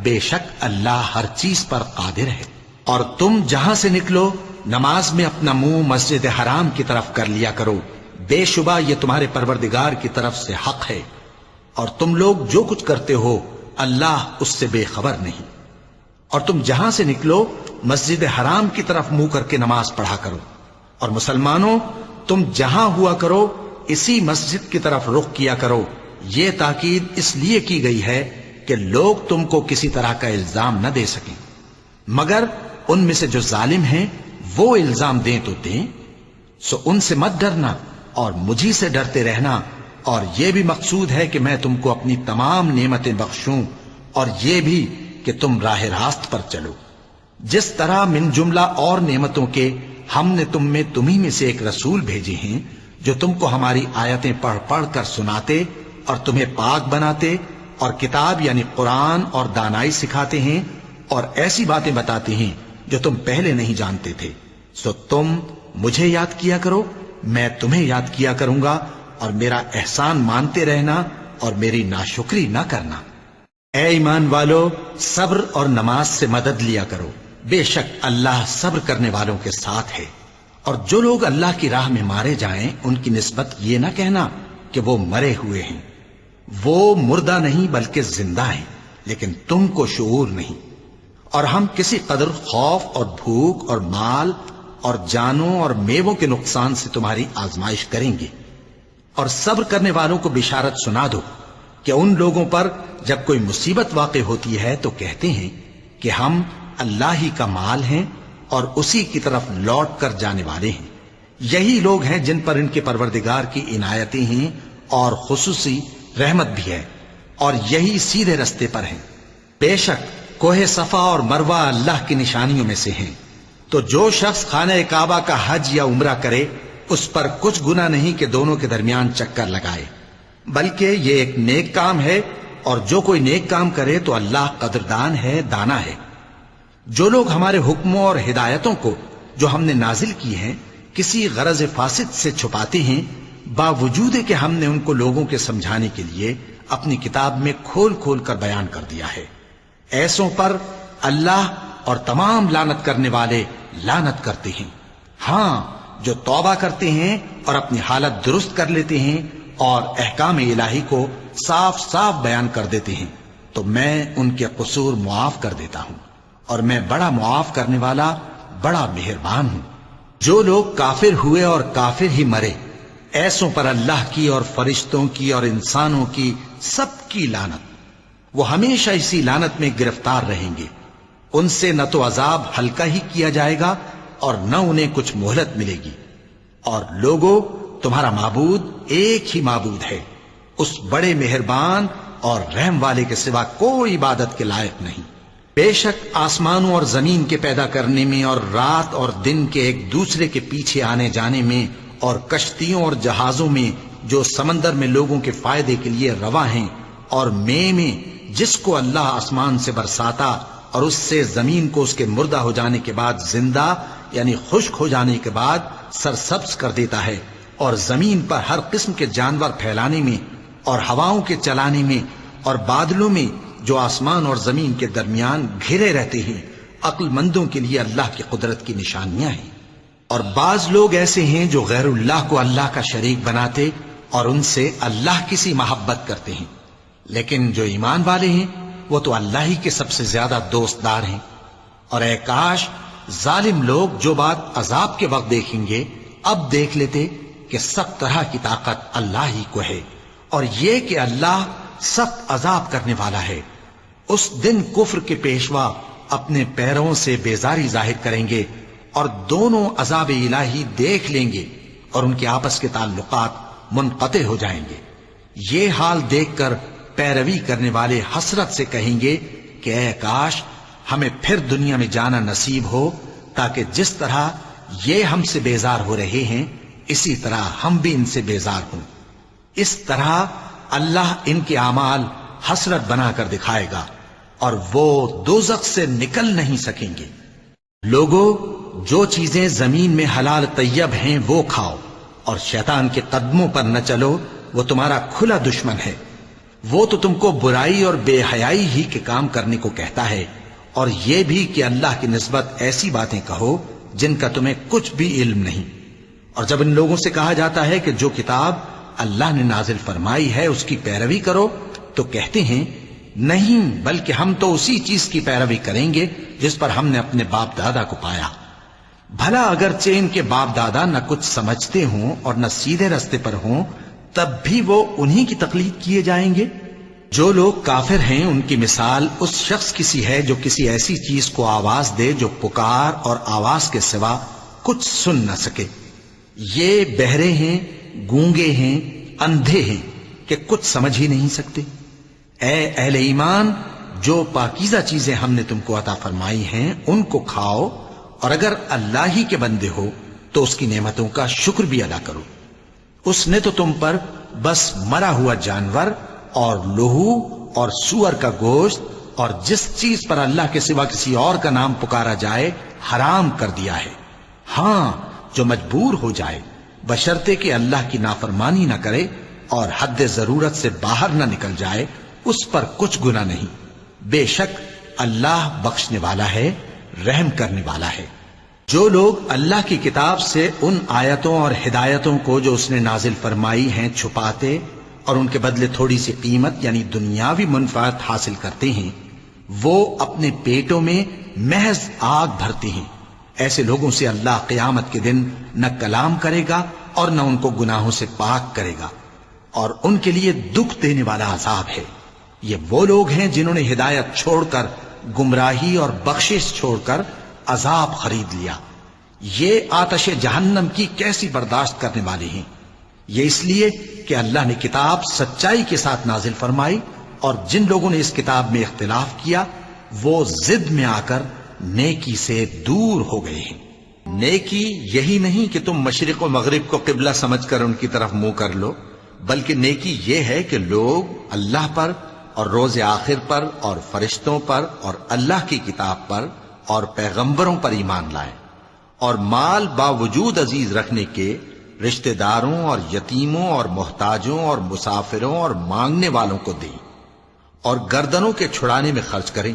بے شک اللہ ہر چیز پر قادر ہے۔ اور تم جہاں سے نکلو نماز میں اپنا منہ مسجد حرام کی طرف کر لیا کرو، بے شبہ یہ تمہارے پروردگار کی طرف سے حق ہے، اور تم لوگ جو کچھ کرتے ہو اللہ اس سے بے خبر نہیں۔ اور تم جہاں سے نکلو مسجد حرام کی طرف منہ کر کے نماز پڑھا کرو، اور مسلمانوں تم جہاں ہوا کرو اسی مسجد کی طرف رخ کیا کرو۔ یہ تاکید اس لیے کی گئی ہے کہ لوگ تم کو کسی طرح کا الزام نہ دے سکیں، مگر ان میں سے جو ظالم ہیں وہ الزام دیں تو دیں، سو ان سے مت ڈرنا اور مجھی سے ڈرتے رہنا، اور یہ بھی مقصود ہے کہ میں تم کو اپنی تمام نعمتیں بخشوں، اور یہ بھی کہ تم راہ راست پر چلو۔ جس طرح من جملہ اور نعمتوں کے ہم نے تمہیں میں سے ایک رسول بھیجے ہیں جو تم کو ہماری آیتیں پڑھ پڑھ کر سناتے اور تمہیں پاک بناتے، اور کتاب یعنی قرآن اور دانائی سکھاتے ہیں، اور ایسی باتیں بتاتے ہیں جو تم پہلے نہیں جانتے تھے، سو تم مجھے یاد کیا کرو، میں تمہیں یاد کیا کروں گا، اور میرا احسان مانتے رہنا اور میری ناشکری نہ کرنا۔ اے ایمان والو، صبر اور نماز سے مدد لیا کرو، بے شک اللہ صبر کرنے والوں کے ساتھ ہے۔ اور جو لوگ اللہ کی راہ میں مارے جائیں ان کی نسبت یہ نہ کہنا کہ وہ مرے ہوئے ہیں، وہ مردہ نہیں بلکہ زندہ ہیں، لیکن تم کو شعور نہیں۔ اور ہم کسی قدر خوف اور بھوک اور مال اور جانوں اور میووں کے نقصان سے تمہاری آزمائش کریں گے، اور صبر کرنے والوں کو بشارت سنا دو کہ ان لوگوں پر جب کوئی مصیبت واقع ہوتی ہے تو کہتے ہیں کہ ہم اللہ ہی کا مال ہیں اور اسی کی طرف لوٹ کر جانے والے ہیں۔ یہی لوگ ہیں جن پر ان کے پروردگار کی عنایتیں ہیں اور خصوصی رحمت بھی ہے، اور یہی سیدھے رستے پر ہیں۔ بے شک کوہ صفا اور مروہ اللہ کی نشانیوں میں سے ہیں، تو جو شخص خانہ کعبہ کا حج یا عمرہ کرے اس پر کچھ گناہ نہیں کہ دونوں کے درمیان چکر لگائے، بلکہ یہ ایک نیک کام ہے، اور جو کوئی نیک کام کرے تو اللہ قدردان ہے، دانا ہے۔ جو لوگ ہمارے حکموں اور ہدایتوں کو جو ہم نے نازل کی ہیں کسی غرض فاسد سے چھپاتے ہیں، باوجود کہ ہم نے ان کو لوگوں کے سمجھانے کے لیے اپنی کتاب میں کھول کھول کر بیان کر دیا ہے، ایسوں پر اللہ اور تمام لعنت کرنے والے لعنت کرتے ہیں۔ ہاں، جو توبہ کرتے ہیں اور اپنی حالت درست کر لیتے ہیں اور احکام الہی کو صاف صاف بیان کر دیتے ہیں تو میں ان کے قصور معاف کر دیتا ہوں، اور میں بڑا معاف کرنے والا بڑا مہربان ہوں۔ جو لوگ کافر ہوئے اور کافر ہی مرے، ایسوں پر اللہ کی اور فرشتوں کی اور انسانوں کی سب کی لعنت، وہ ہمیشہ اسی لعنت میں گرفتار رہیں گے۔ ان سے نہ تو عذاب ہلکا ہی کیا جائے گا اور نہ انہیں کچھ مہلت ملے گی۔ اور لوگوں، تمہارا معبود ایک ہی معبود ہے، اس بڑے مہربان اور رحم والے کے سوا کوئی عبادت کے لائق نہیں۔ بے شک آسمانوں اور زمین کے پیدا کرنے میں اور رات اور دن کے ایک دوسرے کے پیچھے آنے جانے میں اور کشتیوں اور جہازوں میں جو سمندر میں لوگوں کے فائدے کے لیے رواں ہیں، اور میں جس کو اللہ آسمان سے برساتا اور اس سے زمین کو اس کے مردہ ہو جانے کے بعد زندہ یعنی خشک ہو جانے کے بعد سرسبز کر دیتا ہے، اور زمین پر ہر قسم کے جانور پھیلانے میں اور ہواؤں کے چلانے میں اور بادلوں میں جو آسمان اور زمین کے درمیان گھرے رہتے ہیں، عقل مندوں کے لیے اللہ کی قدرت کی نشانیاں ہیں۔ اور بعض لوگ ایسے ہیں جو غیر اللہ کو اللہ کا شریک بناتے اور ان سے اللہ کی سی محبت کرتے ہیں، لیکن جو ایمان والے ہیں وہ تو اللہ ہی کے سب سے زیادہ دوست دار ہیں۔ اور اے کاش ظالم لوگ جو بات عذاب کے وقت دیکھیں گے اب دیکھ لیتے کہ سب طرح کی طاقت اللہ ہی کو ہے، اور یہ کہ اللہ سخت عذاب کرنے والا ہے۔ اس دن کفر کے پیشوا اپنے پیروں سے بیزاری ظاہر کریں گے اور دونوں عذاب الہی دیکھ لیں گے اور ان کے آپس کے تعلقات منقطع ہو جائیں گے۔ یہ حال دیکھ کر پیروی کرنے والے حسرت سے کہیں گے کہ اے کاش ہمیں پھر دنیا میں جانا نصیب ہو، تاکہ جس طرح یہ ہم سے بیزار ہو رہے ہیں اسی طرح ہم بھی ان سے بیزار ہوں۔ اس طرح اللہ ان کے اعمال حسرت بنا کر دکھائے گا اور وہ دوزخ سے نکل نہیں سکیں گے۔ لوگوں، جو چیزیں زمین میں حلال طیب ہیں وہ کھاؤ، اور شیطان کے قدموں پر نہ چلو، وہ تمہارا کھلا دشمن ہے۔ وہ تو تم کو برائی اور بے حیائی ہی کے کام کرنے کو کہتا ہے، اور یہ بھی کہ اللہ کی نسبت ایسی باتیں کہو جن کا تمہیں کچھ بھی علم نہیں۔ اور جب ان لوگوں سے کہا جاتا ہے کہ جو کتاب اللہ نے نازل فرمائی ہے اس کی پیروی کرو، تو کہتے ہیں نہیں، بلکہ ہم تو اسی چیز کی پیروی کریں گے جس پر ہم نے اپنے باپ دادا کو پایا۔ بھلا اگرچہ ان کے باپ دادا نہ کچھ سمجھتے ہوں اور نہ سیدھے رستے پر ہوں، تب بھی وہ انہی کی تقلید کیے جائیں گے۔ جو لوگ کافر ہیں ان کی مثال اس شخص کی سی ہے جو کسی ایسی چیز کو آواز دے جو پکار اور آواز کے سوا کچھ سن نہ سکے۔ یہ بہرے ہیں، گونگے ہیں، اندھے ہیں کہ کچھ سمجھ ہی نہیں سکتے۔ اے اہل ایمان، جو پاکیزہ چیزیں ہم نے تم کو عطا فرمائی ہیں ان کو کھاؤ، اور اگر اللہ ہی کے بندے ہو تو اس کی نعمتوں کا شکر بھی ادا کرو۔ اس نے تو تم پر بس مرا ہوا جانور اور لہو اور سور کا گوشت اور جس چیز پر اللہ کے سوا کسی اور کا نام پکارا جائے حرام کر دیا ہے۔ ہاں، جو مجبور ہو جائے بشرطے کہ اللہ کی نافرمانی نہ کرے اور حد ضرورت سے باہر نہ نکل جائے، اس پر کچھ گناہ نہیں۔ بے شک اللہ بخشنے والا ہے، رحم کرنے والا ہے۔ جو لوگ اللہ کی کتاب سے ان آیتوں اور ہدایتوں کو جو اس نے نازل فرمائی ہیں چھپاتے اور ان کے بدلے تھوڑی سی قیمت یعنی دنیاوی منفعت حاصل کرتے ہیں، وہ اپنے پیٹوں میں محض آگ بھرتے ہیں۔ ایسے لوگوں سے اللہ قیامت کے دن نہ کلام کرے گا اور نہ ان کو گناہوں سے پاک کرے گا، اور ان کے لیے دکھ دینے والا عذاب ہے۔ یہ وہ لوگ ہیں جنہوں نے ہدایت چھوڑ کر گمراہی اور بخشش چھوڑ کر عذاب خرید لیا۔ یہ آتش جہنم کی کیسی برداشت کرنے والے ہیں۔ یہ اس لیے کہ اللہ نے کتاب سچائی کے ساتھ نازل فرمائی، اور جن لوگوں نے اس کتاب میں اختلاف کیا وہ ضد میں آ کر نیکی سے دور ہو گئے ہیں۔ نیکی یہی نہیں کہ تم مشرق و مغرب کو قبلہ سمجھ کر ان کی طرف منہ کر لو، بلکہ نیکی یہ ہے کہ لوگ اللہ پر اور روز آخر پر اور فرشتوں پر اور اللہ کی کتاب پر اور پیغمبروں پر ایمان لائیں، اور مال باوجود عزیز رکھنے کے رشتہ داروں اور یتیموں اور محتاجوں اور مسافروں اور مانگنے والوں کو دیں، اور گردنوں کے چھڑانے میں خرچ کریں،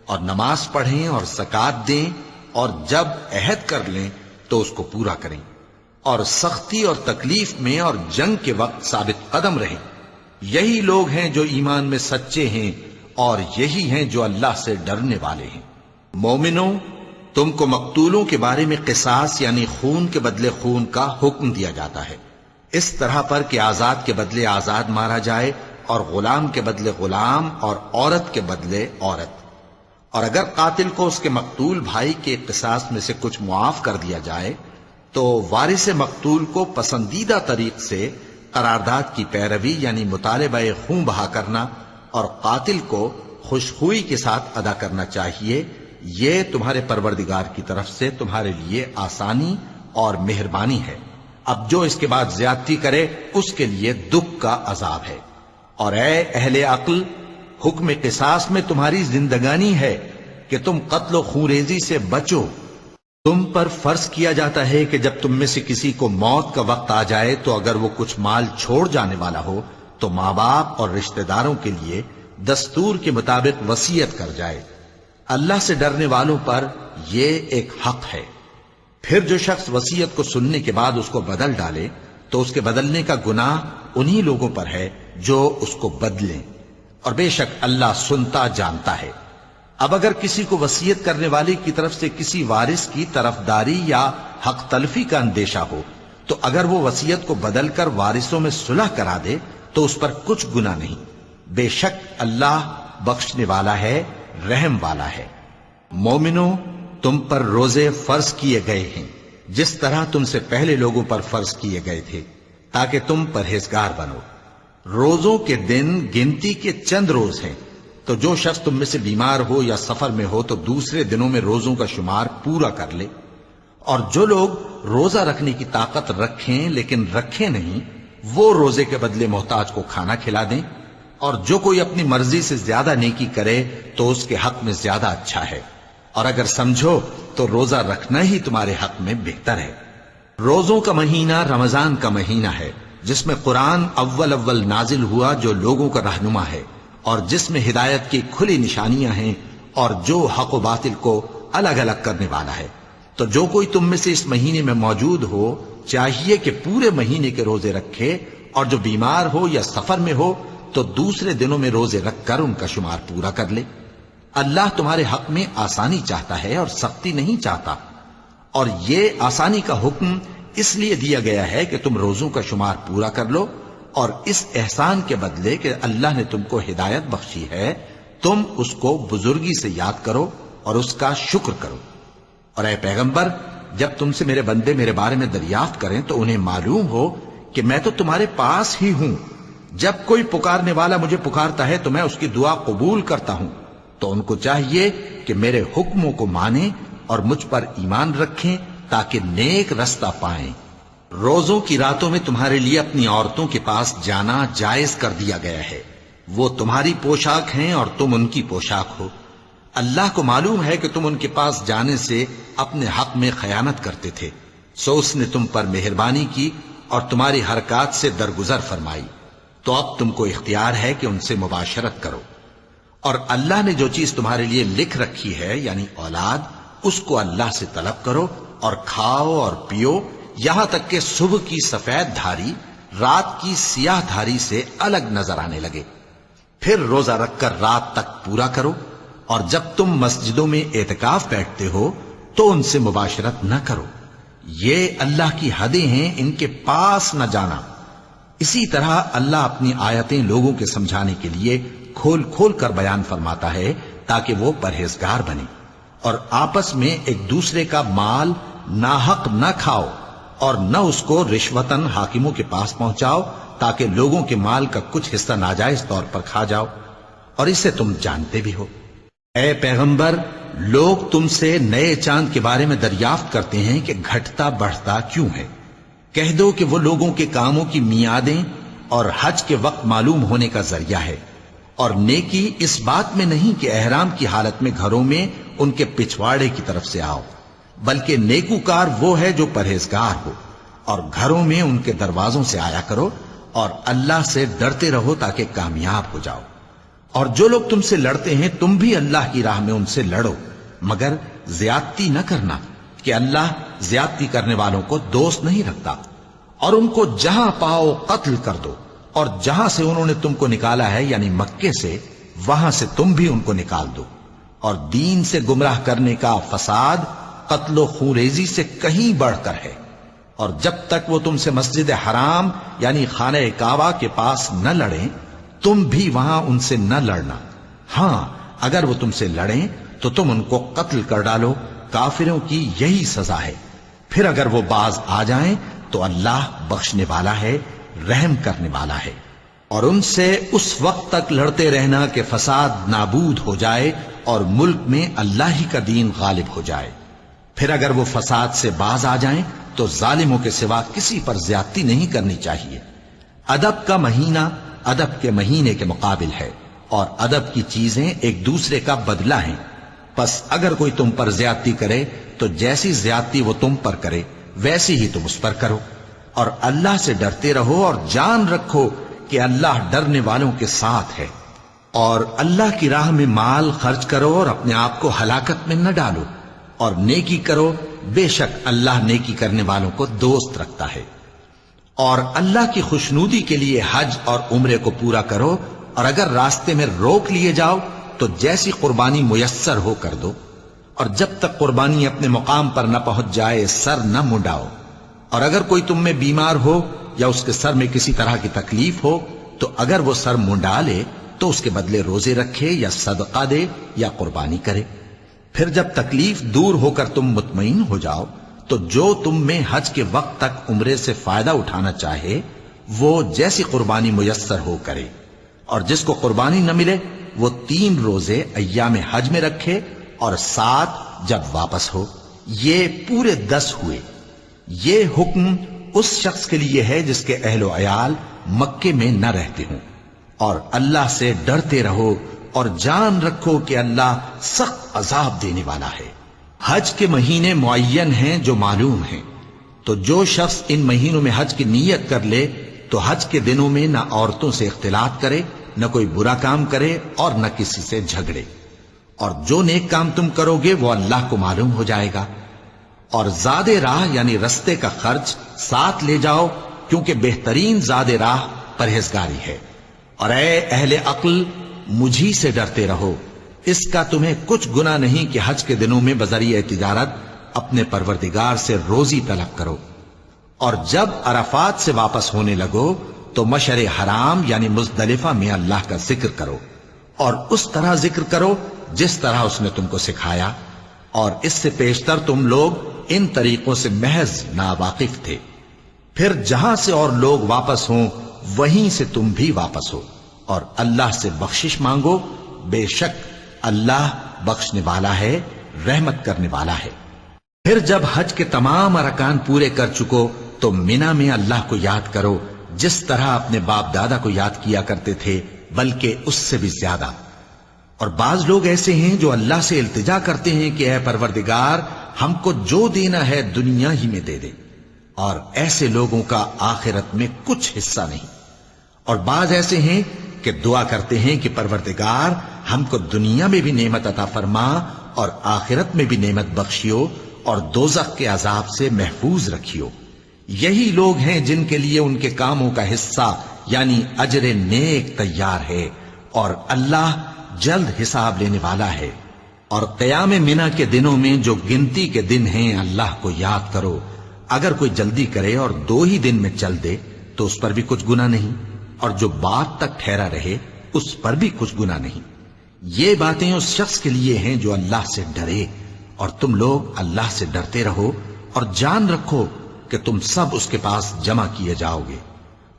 اور نماز پڑھیں اور زکوٰۃ دیں، اور جب عہد کر لیں تو اس کو پورا کریں، اور سختی اور تکلیف میں اور جنگ کے وقت ثابت قدم رہیں۔ یہی لوگ ہیں جو ایمان میں سچے ہیں، اور یہی ہیں جو اللہ سے ڈرنے والے ہیں۔ مومنوں، تم کو مقتولوں کے بارے میں قصاص یعنی خون کے بدلے خون کا حکم دیا جاتا ہے، اس طرح پر کہ آزاد کے بدلے آزاد مارا جائے، اور غلام کے بدلے غلام، اور عورت کے بدلے عورت۔ اور اگر قاتل کو اس کے مقتول بھائی کے قصاص میں سے کچھ معاف کر دیا جائے تو وارث مقتول کو پسندیدہ طریق سے قرارداد کی پیروی یعنی مطالبہ خون بہا کرنا اور قاتل کو خوشخوئی کے ساتھ ادا کرنا چاہیے۔ یہ تمہارے پروردگار کی طرف سے تمہارے لیے آسانی اور مہربانی ہے۔ اب جو اس کے بعد زیادتی کرے اس کے لیے دکھ کا عذاب ہے۔ اور اے اہل عقل، حکم قصاص میں تمہاری زندگانی ہے کہ تم قتل و خونریزی سے بچو۔ تم پر فرض کیا جاتا ہے کہ جب تم میں سے کسی کو موت کا وقت آ جائے تو اگر وہ کچھ مال چھوڑ جانے والا ہو تو ماں باپ اور رشتہ داروں کے لیے دستور کے مطابق وصیت کر جائے۔ اللہ سے ڈرنے والوں پر یہ ایک حق ہے۔ پھر جو شخص وصیت کو سننے کے بعد اس کو بدل ڈالے تو اس کے بدلنے کا گناہ انہی لوگوں پر ہے جو اس کو بدلیں، اور بے شک اللہ سنتا جانتا ہے۔ اب اگر کسی کو وصیت کرنے والے کی طرف سے کسی وارث کی طرفداری یا حق تلفی کا اندیشہ ہو تو اگر وہ وصیت کو بدل کر وارثوں میں صلح کرا دے تو اس پر کچھ گناہ نہیں، بے شک اللہ بخشنے والا ہے، رحم والا ہے۔ مومنوں، تم پر روزے فرض کیے گئے ہیں جس طرح تم سے پہلے لوگوں پر فرض کیے گئے تھے تاکہ تم پرہیزگار بنو۔ روزوں کے دن گنتی کے چند روز ہیں، تو جو شخص تم میں سے بیمار ہو یا سفر میں ہو تو دوسرے دنوں میں روزوں کا شمار پورا کر لے۔ اور جو لوگ روزہ رکھنے کی طاقت رکھیں لیکن رکھیں نہیں، وہ روزے کے بدلے محتاج کو کھانا کھلا دیں۔ اور جو کوئی اپنی مرضی سے زیادہ نیکی کرے تو اس کے حق میں زیادہ اچھا ہے، اور اگر سمجھو تو روزہ رکھنا ہی تمہارے حق میں بہتر ہے۔ روزوں کا مہینہ رمضان کا مہینہ ہے جس میں قرآن اول نازل ہوا، جو لوگوں کا رہنما ہے اور جس میں ہدایت کی کھلی نشانیاں ہیں، اور جو حق و باطل کو الگ الگ کرنے والا ہے۔ تو جو کوئی تم میں سے اس مہینے میں موجود ہو چاہیے کہ پورے مہینے کے روزے رکھے، اور جو بیمار ہو یا سفر میں ہو تو دوسرے دنوں میں روزے رکھ کر ان کا شمار پورا کر لے۔ اللہ تمہارے حق میں آسانی چاہتا ہے اور سختی نہیں چاہتا، اور یہ آسانی کا حکم اس لیے دیا گیا ہے کہ تم روزوں کا شمار پورا کر لو، اور اس احسان کے بدلے کہ اللہ نے تم کو ہدایت بخشی ہے تم اس کو بزرگی سے یاد کرو اور اس کا شکر کرو۔ اور اے پیغمبر، جب تم سے میرے بندے میرے بارے میں دریافت کریں تو انہیں معلوم ہو کہ میں تو تمہارے پاس ہی ہوں۔ جب کوئی پکارنے والا مجھے پکارتا ہے تو میں اس کی دعا قبول کرتا ہوں۔ تو ان کو چاہیے کہ میرے حکموں کو مانیں اور مجھ پر ایمان رکھیں تاکہ نیک رستہ پائیں۔ روزوں کی راتوں میں تمہارے لیے اپنی عورتوں کے پاس جانا جائز کر دیا گیا ہے، وہ تمہاری پوشاک ہیں اور تم ان کی پوشاک ہو۔ اللہ کو معلوم ہے کہ تم ان کے پاس جانے سے اپنے حق میں خیانت کرتے تھے، سو اس نے تم پر مہربانی کی اور تمہاری حرکات سے درگزر فرمائی، تو اب تم کو اختیار ہے کہ ان سے مباشرت کرو۔ اور اللہ نے جو چیز تمہارے لیے لکھ رکھی ہے یعنی اولاد، اس کو اللہ سے طلب کرو اور کھاؤ اور پیو، یہاں تک کہ صبح کی سفید دھاری رات کی سیاہ دھاری سے الگ نظر آنے لگے۔ پھر روزہ رکھ کر رات تک پورا کرو، اور جب تم مسجدوں میں اعتکاف بیٹھتے ہو تو ان سے مباشرت نہ کرو، یہ اللہ کی حدیں ہیں، ان کے پاس نہ جانا۔ اسی طرح اللہ اپنی آیتیں لوگوں کے سمجھانے کے لیے کھول کھول کر بیان فرماتا ہے تاکہ وہ پرہیزگار بنے۔ اور آپس میں ایک دوسرے کا مال ناحق نہ کھاؤ، اور نہ اس کو رشوتاً حاکموں کے پاس پہنچاؤ تاکہ لوگوں کے مال کا کچھ حصہ ناجائز طور پر کھا جاؤ، اور اسے تم جانتے بھی ہو۔ اے پیغمبر، لوگ تم سے نئے چاند کے بارے میں دریافت کرتے ہیں کہ گھٹتا بڑھتا کیوں ہے۔ کہہ دو کہ وہ لوگوں کے کاموں کی میعادیں اور حج کے وقت معلوم ہونے کا ذریعہ ہے، اور نیکی اس بات میں نہیں کہ احرام کی حالت میں گھروں میں ان کے پچھواڑے کی طرف سے آؤ، بلکہ نیکوکار وہ ہے جو پرہیزگار ہو، اور گھروں میں ان کے دروازوں سے آیا کرو، اور اللہ سے ڈرتے رہو تاکہ کامیاب ہو جاؤ۔ اور جو لوگ تم سے لڑتے ہیں تم بھی اللہ کی راہ میں ان سے لڑو، مگر زیادتی نہ کرنا، کہ اللہ زیادتی کرنے والوں کو دوست نہیں رکھتا۔ اور ان کو جہاں پاؤ قتل کر دو، اور جہاں سے انہوں نے تم کو نکالا ہے یعنی مکے سے، وہاں سے تم بھی ان کو نکال دو۔ اور دین سے گمراہ کرنے کا فساد قتل و خونریزی سے کہیں بڑھ کر ہے۔ اور جب تک وہ تم سے مسجد حرام یعنی خانہ کعبہ کے پاس نہ لڑیں، تم بھی وہاں ان سے نہ لڑنا۔ ہاں، اگر وہ تم سے لڑیں تو تم ان کو قتل کر ڈالو، کافروں کی یہی سزا ہے۔ پھر اگر وہ باز آ جائیں تو اللہ بخشنے والا ہے، رحم کرنے والا ہے۔ اور ان سے اس وقت تک لڑتے رہنا کہ فساد نابود ہو جائے اور ملک میں اللہ ہی کا دین غالب ہو جائے۔ پھر اگر وہ فساد سے باز آ جائیں تو ظالموں کے سوا کسی پر زیادتی نہیں کرنی چاہیے۔ ادب کا مہینہ ادب کے مہینے کے مقابل ہے، اور ادب کی چیزیں ایک دوسرے کا بدلہ ہیں۔ پس اگر کوئی تم پر زیادتی کرے تو جیسی زیادتی وہ تم پر کرے ویسی ہی تم اس پر کرو، اور اللہ سے ڈرتے رہو، اور جان رکھو کہ اللہ ڈرنے والوں کے ساتھ ہے۔ اور اللہ کی راہ میں مال خرچ کرو اور اپنے آپ کو ہلاکت میں نہ ڈالو، اور نیکی کرو، بے شک اللہ نیکی کرنے والوں کو دوست رکھتا ہے۔ اور اللہ کی خوشنودی کے لیے حج اور عمرے کو پورا کرو، اور اگر راستے میں روک لیے جاؤ تو جیسی قربانی میسر ہو کر دو، اور جب تک قربانی اپنے مقام پر نہ پہنچ جائے سر نہ منڈاؤ۔ اور اگر کوئی تم میں بیمار ہو یا اس کے سر میں کسی طرح کی تکلیف ہو تو اگر وہ سر منڈا لے تو اس کے بدلے روزے رکھے یا صدقہ دے یا قربانی کرے۔ پھر جب تکلیف دور ہو کر تم مطمئن ہو جاؤ تو جو تم میں حج کے وقت تک عمرے سے فائدہ اٹھانا چاہے وہ جیسی قربانی میسر ہو کرے، اور جس کو قربانی نہ ملے وہ 3 روزے ایام حج میں رکھے اور 7 جب واپس ہو، یہ پورے 10 ہوئے۔ یہ حکم اس شخص کے لیے ہے جس کے اہل و عیال مکے میں نہ رہتے ہوں۔ اور اللہ سے ڈرتے رہو اور جان رکھو کہ اللہ سخت عذاب دینے والا ہے۔ حج کے مہینے معین ہیں جو معلوم ہیں، تو جو شخص ان مہینوں میں حج کی نیت کر لے تو حج کے دنوں میں نہ عورتوں سے اختلاط کرے، نہ کوئی برا کام کرے اور نہ کسی سے جھگڑے۔ اور جو نیک کام تم کرو گے وہ اللہ کو معلوم ہو جائے گا۔ اور زاد راہ یعنی رستے کا خرچ ساتھ لے جاؤ، کیونکہ بہترین زاد راہ پرہیزگاری ہے۔ اور اے اہل عقل، مجھی سے ڈرتے رہو، اس کا تمہیں کچھ گناہ نہیں کہ حج کے دنوں میں بذریعہ تجارت اپنے پروردگار سے روزی طلب کرو۔ اور جب عرفات سے واپس ہونے لگو تو مشعر حرام یعنی مزدلفہ میں اللہ کا ذکر کرو، اور اس طرح ذکر کرو جس طرح اس نے تم کو سکھایا، اور اس سے پیشتر تم لوگ ان طریقوں سے محض ناواقف تھے۔ پھر جہاں سے اور لوگ واپس ہوں وہیں سے تم بھی واپس ہو، اور اللہ سے بخشش مانگو، بے شک اللہ بخشنے والا ہے، رحمت کرنے والا ہے۔ پھر جب حج کے تمام ارکان پورے کر چکو تو مینا میں اللہ کو یاد کرو جس طرح اپنے باپ دادا کو یاد کیا کرتے تھے، بلکہ اس سے بھی زیادہ۔ اور بعض لوگ ایسے ہیں جو اللہ سے التجا کرتے ہیں کہ اے پروردگار ہم کو جو دینا ہے دنیا ہی میں دے دے، اور ایسے لوگوں کا آخرت میں کچھ حصہ نہیں۔ اور بعض ایسے ہیں کہ دعا کرتے ہیں کہ پروردگار ہم کو دنیا میں بھی نعمت عطا فرما اور آخرت میں بھی نعمت بخشیو اور دوزخ کے عذاب سے محفوظ رکھیو۔ یہی لوگ ہیں جن کے لیے ان کے کاموں کا حصہ یعنی اجر نیک تیار ہے، اور اللہ جلد حساب لینے والا ہے۔ اور قیام منا کے دنوں میں جو گنتی کے دن ہیں اللہ کو یاد کرو۔ اگر کوئی جلدی کرے اور 2 ہی دن میں چل دے تو اس پر بھی کچھ گناہ نہیں، اور جو بات تک ٹھہرا رہے اس پر بھی کچھ گناہ نہیں۔ یہ باتیں اس شخص کے لیے ہیں جو اللہ سے ڈرے، اور تم لوگ اللہ سے ڈرتے رہو اور جان رکھو کہ تم سب اس کے پاس جمع کیے جاؤ گے۔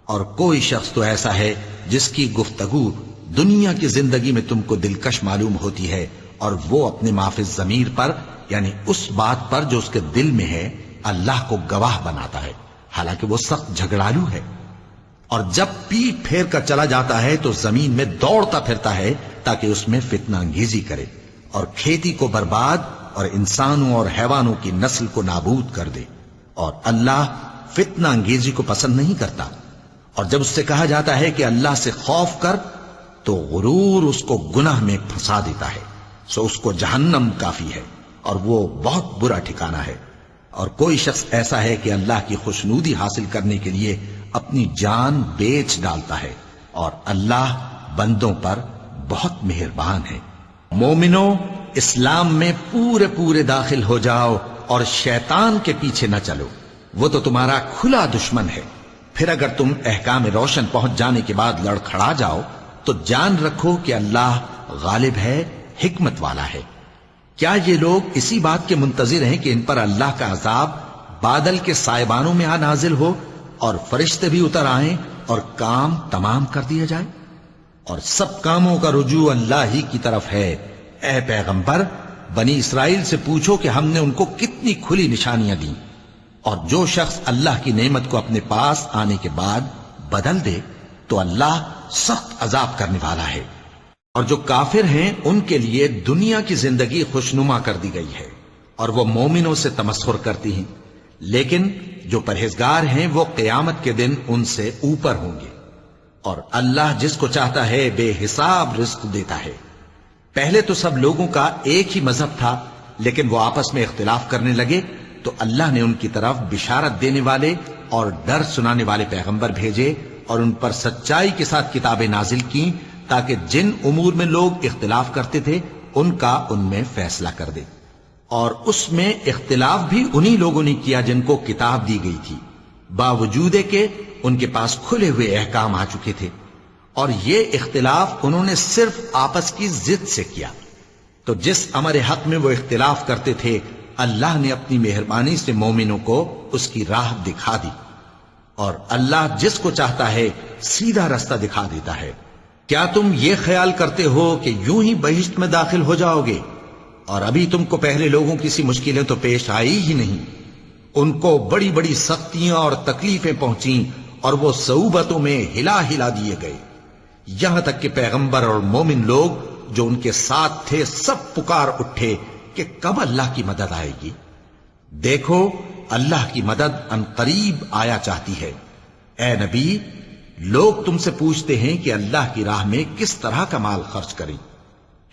اور کوئی شخص تو ایسا ہے جس کی گفتگو دنیا کی زندگی میں تم کو دلکش معلوم ہوتی ہے اور وہ اپنے معافی ضمیر پر یعنی اس بات پر جو اس کے دل میں ہے اللہ کو گواہ بناتا ہے، حالانکہ وہ سخت جھگڑالو ہے۔ اور جب پیٹ پھیر کر چلا جاتا ہے تو زمین میں دوڑتا پھرتا ہے تاکہ اس میں فتنہ انگیزی کرے اور کھیتی کو برباد اور انسانوں اور حیوانوں کی نسل کو نابود کر دے، اور اللہ فتنہ انگیزی کو پسند نہیں کرتا۔ اور جب اس سے کہا جاتا ہے کہ اللہ سے خوف کر تو غرور اس کو گناہ میں پھنسا دیتا ہے، سو اس کو جہنم کافی ہے اور وہ بہت برا ٹھکانہ ہے۔ اور کوئی شخص ایسا ہے کہ اللہ کی خوشنودی حاصل کرنے کے لیے اپنی جان بیچ ڈالتا ہے، اور اللہ بندوں پر بہت مہربان ہے۔ مومنو، اسلام میں پورے پورے داخل ہو جاؤ اور شیطان کے پیچھے نہ چلو، وہ تو تمہارا کھلا دشمن ہے۔ پھر اگر تم احکام روشن پہنچ جانے کے بعد لڑکھڑا جاؤ تو جان رکھو کہ اللہ غالب ہے، حکمت والا ہے۔ کیا یہ لوگ اسی بات کے منتظر ہیں کہ ان پر اللہ کا عذاب بادل کے سائبانوں میں نازل ہو اور فرشتے بھی اتر آئیں اور کام تمام کر دیا جائے؟ اور سب کاموں کا رجوع اللہ ہی کی طرف ہے۔ اے پیغمبر، بنی اسرائیل سے پوچھو کہ ہم نے ان کو کتنی کھلی نشانیاں دیں، اور جو شخص اللہ کی نعمت کو اپنے پاس آنے کے بعد بدل دے تو اللہ سخت عذاب کرنے والا ہے۔ اور جو کافر ہیں ان کے لیے دنیا کی زندگی خوشنما کر دی گئی ہے اور وہ مومنوں سے تمسخر کرتی ہیں، لیکن جو پرہیزگار ہیں وہ قیامت کے دن ان سے اوپر ہوں گے، اور اللہ جس کو چاہتا ہے بے حساب رزق دیتا ہے۔ پہلے تو سب لوگوں کا ایک ہی مذہب تھا، لیکن وہ آپس میں اختلاف کرنے لگے تو اللہ نے ان کی طرف بشارت دینے والے اور ڈر سنانے والے پیغمبر بھیجے اور ان پر سچائی کے ساتھ کتابیں نازل کی تاکہ جن امور میں لوگ اختلاف کرتے تھے ان کا ان میں فیصلہ کر دے۔ اور اس میں اختلاف بھی انہی لوگوں نے کیا جن کو کتاب دی گئی تھی، باوجود کہ ان کے پاس کھلے ہوئے احکام آ چکے تھے، اور یہ اختلاف انہوں نے صرف آپس کی ضد سے کیا۔ تو جس امر حق میں وہ اختلاف کرتے تھے اللہ نے اپنی مہربانی سے مومنوں کو اس کی راہ دکھا دی، اور اللہ جس کو چاہتا ہے سیدھا رستہ دکھا دیتا ہے۔ کیا تم یہ خیال کرتے ہو کہ یوں ہی بہشت میں داخل ہو جاؤ گے، اور ابھی تم کو پہلے لوگوں کی سی مشکلیں تو پیش آئی ہی نہیں؟ ان کو بڑی بڑی سختیاں اور تکلیفیں پہنچیں اور وہ صعوبتوں میں ہلا ہلا دیے گئے، یہاں تک کہ پیغمبر اور مومن لوگ جو ان کے ساتھ تھے سب پکار اٹھے کہ کب اللہ کی مدد آئے گی۔ دیکھو اللہ کی مدد ان قریب آیا چاہتی ہے۔ اے نبی، لوگ تم سے پوچھتے ہیں کہ اللہ کی راہ میں کس طرح کا مال خرچ کریں۔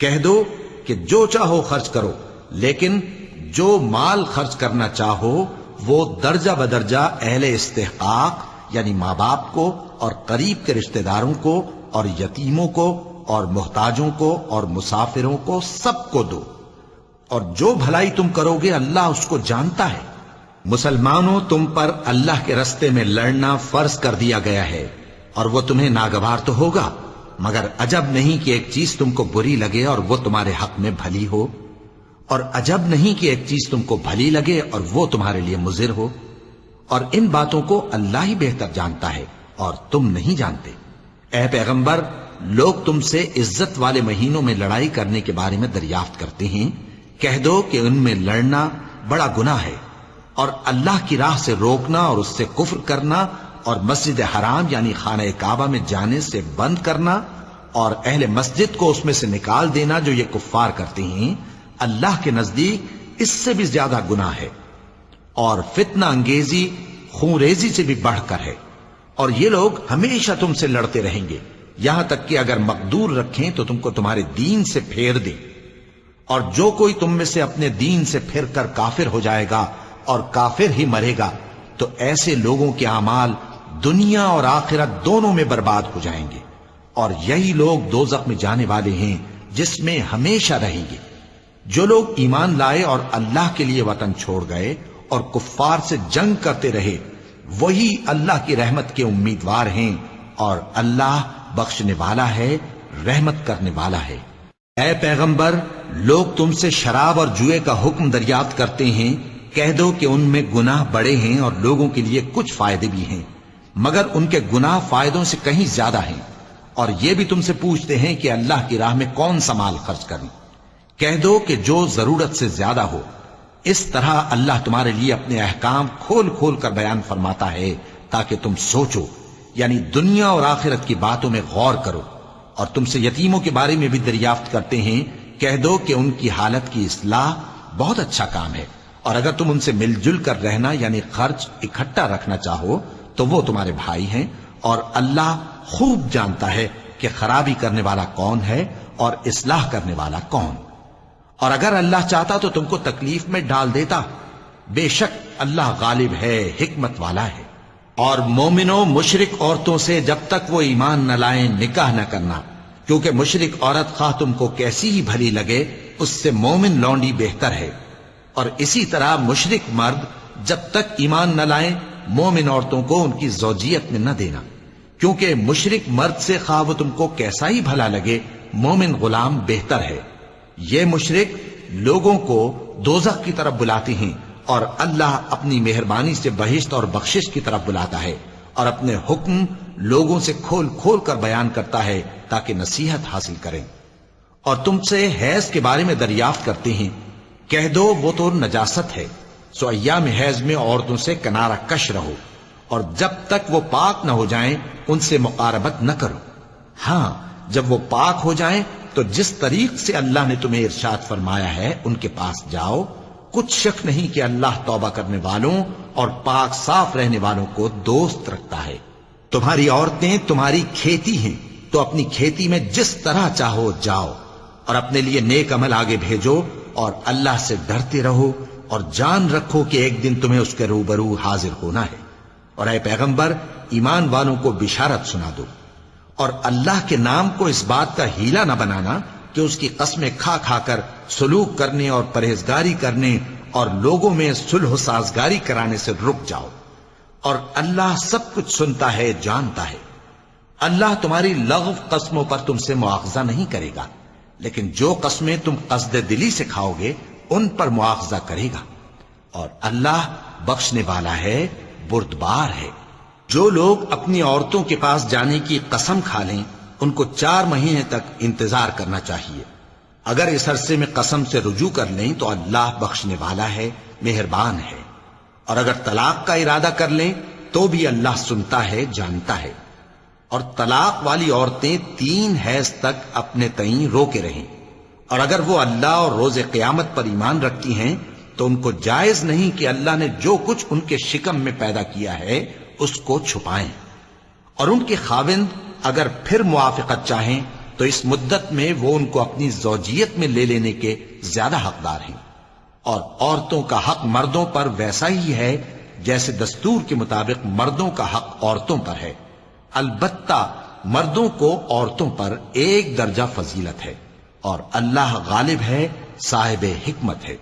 کہہ دو کہ جو چاہو خرچ کرو، لیکن جو مال خرچ کرنا چاہو وہ درجہ بدرجہ اہل استحقاق یعنی ماں باپ کو اور قریب کے رشتہ داروں کو اور یتیموں کو اور محتاجوں کو اور مسافروں کو سب کو دو، اور جو بھلائی تم کرو گے اللہ اس کو جانتا ہے۔ مسلمانوں، تم پر اللہ کے رستے میں لڑنا فرض کر دیا گیا ہے، اور وہ تمہیں ناگوار تو ہوگا، مگر عجب نہیں کہ ایک چیز تم کو بری لگے اور وہ تمہارے حق میں بھلی ہو، اور عجب نہیں کہ ایک چیز تم کو بھلی لگے اور وہ تمہارے لیے مضر ہو، اور ان باتوں کو اللہ ہی بہتر جانتا ہے اور تم نہیں جانتے۔ اے پیغمبر، لوگ تم سے عزت والے مہینوں میں لڑائی کرنے کے بارے میں دریافت کرتے ہیں، کہہ دو کہ ان میں لڑنا بڑا گناہ ہے، اور اللہ کی راہ سے روکنا اور اس سے کفر کرنا اور مسجد حرام یعنی خانہ کعبہ میں جانے سے بند کرنا اور اہل مسجد کو اس میں سے نکال دینا جو یہ کفار کرتے ہیں، اللہ کے نزدیک اس سے بھی زیادہ گناہ ہے، اور فتنہ انگیزی خونریزی سے بھی بڑھ کر ہے۔ اور یہ لوگ ہمیشہ تم سے لڑتے رہیں گے، یہاں تک کہ اگر مقدور رکھیں تو تم کو تمہارے دین سے پھیر دیں، اور جو کوئی تم میں سے اپنے دین سے پھر کر کافر ہو جائے گا اور کافر ہی مرے گا تو ایسے لوگوں کے اعمال دنیا اور آخرت دونوں میں برباد ہو جائیں گے، اور یہی لوگ دوزخ میں جانے والے ہیں جس میں ہمیشہ رہیں گے۔ جو لوگ ایمان لائے اور اللہ کے لیے وطن چھوڑ گئے اور کفار سے جنگ کرتے رہے وہی اللہ کی رحمت کے امیدوار ہیں، اور اللہ بخشنے والا ہے، رحمت کرنے والا ہے۔ اے پیغمبر، لوگ تم سے شراب اور جوئے کا حکم دریافت کرتے ہیں، کہہ دو کہ ان میں گناہ بڑے ہیں اور لوگوں کے لیے کچھ فائدے بھی ہیں، مگر ان کے گناہ فائدوں سے کہیں زیادہ ہیں۔ اور یہ بھی تم سے پوچھتے ہیں کہ اللہ کی راہ میں کون سا مال خرچ کریں۔ کہہ دو کہ جو ضرورت سے زیادہ ہو. اس طرح اللہ تمہارے لیے اپنے احکام کھول کھول کر بیان فرماتا ہے تاکہ تم سوچو، یعنی دنیا اور آخرت کی باتوں میں غور کرو. اور تم سے یتیموں کے بارے میں بھی دریافت کرتے ہیں، کہہ دو کہ ان کی حالت کی اصلاح بہت اچھا کام ہے، اور اگر تم ان سے مل جل کر رہنا یعنی خرچ اکٹھا رکھنا چاہو تو وہ تمہارے بھائی ہیں، اور اللہ خوب جانتا ہے کہ خرابی کرنے والا کون ہے اور اصلاح کرنے والا کون. اور اگر اللہ چاہتا تو تم کو تکلیف میں ڈال دیتا، بے شک اللہ غالب ہے، حکمت والا ہے. اور مومنوں مشرک عورتوں سے جب تک وہ ایمان نہ لائیں نکاح نہ کرنا، کیونکہ مشرک عورت خواہ تم کو کیسی ہی بھلی لگے اس سے مومن لونڈی بہتر ہے. اور اسی طرح مشرک مرد جب تک ایمان نہ لائیں مومن عورتوں کو ان کی زوجیت میں نہ دینا، کیونکہ مشرک مرد سے خواہ وہ تم کو کیسا ہی بھلا لگے مومن غلام بہتر ہے. یہ مشرک لوگوں کو دوزخ کی طرف بلاتے ہیں، اور اللہ اپنی مہربانی سے بہشت اور بخشش کی طرف بلاتا ہے، اور اپنے حکم لوگوں سے کھول کھول کر بیان کرتا ہے تاکہ نصیحت حاصل کریں. اور تم سے حیض کے بارے میں دریافت کرتے ہیں، کہہ دو وہ تو نجاست ہے، سو ایام حیض میں عورتوں سے کنارہ کش رہو، اور جب تک وہ پاک نہ ہو جائیں ان سے مقاربت نہ کرو. ہاں جب وہ پاک ہو جائیں تو جس طریق سے اللہ نے تمہیں ارشاد فرمایا ہے ان کے پاس جاؤ. کچھ شک نہیں کہ اللہ توبہ کرنے والوں اور پاک صاف رہنے والوں کو دوست رکھتا ہے. تمہاری عورتیں تمہاری کھیتی ہیں، تو اپنی کھیتی میں جس طرح چاہو جاؤ، اور اپنے لیے نیک عمل آگے بھیجو، اور اللہ سے ڈرتے رہو، اور جان رکھو کہ ایک دن تمہیں اس کے روبرو حاضر ہونا ہے. اور اے پیغمبر ایمان والوں کو بشارت سنا دو، اور اللہ کے نام کو اس بات کا ہیلا نہ بنانا کہ اس کی قسمیں کھا کھا کر سلوک کرنے اور پرہیزگاری کرنے اور لوگوں میں صلح و سازگاری کرانے سے رک جاؤ. اور اللہ سب کچھ سنتا ہے، جانتا ہے. اللہ تمہاری لغو قسموں پر تم سے مواخذہ نہیں کرے گا، لیکن جو قسمیں تم قصد دلی سے کھاؤ گے ان پر مواخذہ کرے گا. اور اللہ بخشنے والا ہے، بردبار ہے. جو لوگ اپنی عورتوں کے پاس جانے کی قسم کھا لیں ان کو 4 مہینے تک انتظار کرنا چاہیے. اگر اس عرصے میں قسم سے رجوع کر لیں تو اللہ بخشنے والا ہے، مہربان ہے. اور اگر طلاق کا ارادہ کر لیں تو بھی اللہ سنتا ہے، جانتا ہے. اور طلاق والی عورتیں 3 حیض تک اپنے تئیں روکے رہیں، اور اگر وہ اللہ اور روز قیامت پر ایمان رکھتی ہیں تو ان کو جائز نہیں کہ اللہ نے جو کچھ ان کے شکم میں پیدا کیا ہے اس کو چھپائیں. اور ان کے خاوند اگر پھر موافقت چاہیں تو اس مدت میں وہ ان کو اپنی زوجیت میں لے لینے کے زیادہ حقدار ہیں. اور عورتوں کا حق مردوں پر ویسا ہی ہے جیسے دستور کے مطابق مردوں کا حق عورتوں پر ہے. البتہ مردوں کو عورتوں پر 1 درجہ فضیلت ہے، اور اللہ غالب ہے، صاحب حکمت ہے.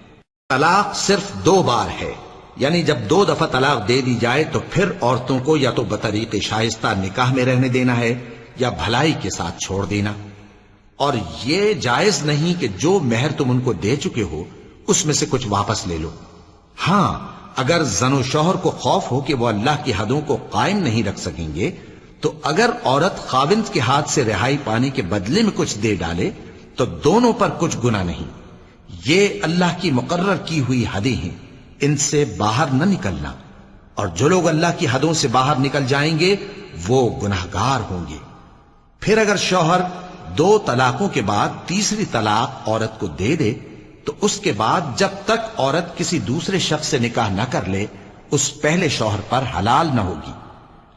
طلاق صرف 2 بار ہے، یعنی جب 2 دفعہ طلاق دے دی جائے تو پھر عورتوں کو یا تو بطریق شائستہ نکاح میں رہنے دینا ہے یا بھلائی کے ساتھ چھوڑ دینا. اور یہ جائز نہیں کہ جو مہر تم ان کو دے چکے ہو اس میں سے کچھ واپس لے لو. ہاں اگر زن و شوہر کو خوف ہو کہ وہ اللہ کی حدوں کو قائم نہیں رکھ سکیں گے تو اگر عورت خاوند کے ہاتھ سے رہائی پانے کے بدلے میں کچھ دے ڈالے تو دونوں پر کچھ گناہ نہیں. یہ اللہ کی مقرر کی ہوئی حدیں ہیں، ان سے باہر نہ نکلنا. اور جو لوگ اللہ کی حدوں سے باہر نکل جائیں گے وہ گناہگار ہوں گے. پھر اگر شوہر 2 طلاقوں کے بعد تیسری طلاق عورت کو دے دے تو اس کے بعد جب تک عورت کسی دوسرے شخص سے نکاح نہ کر لے اس پہلے شوہر پر حلال نہ ہوگی.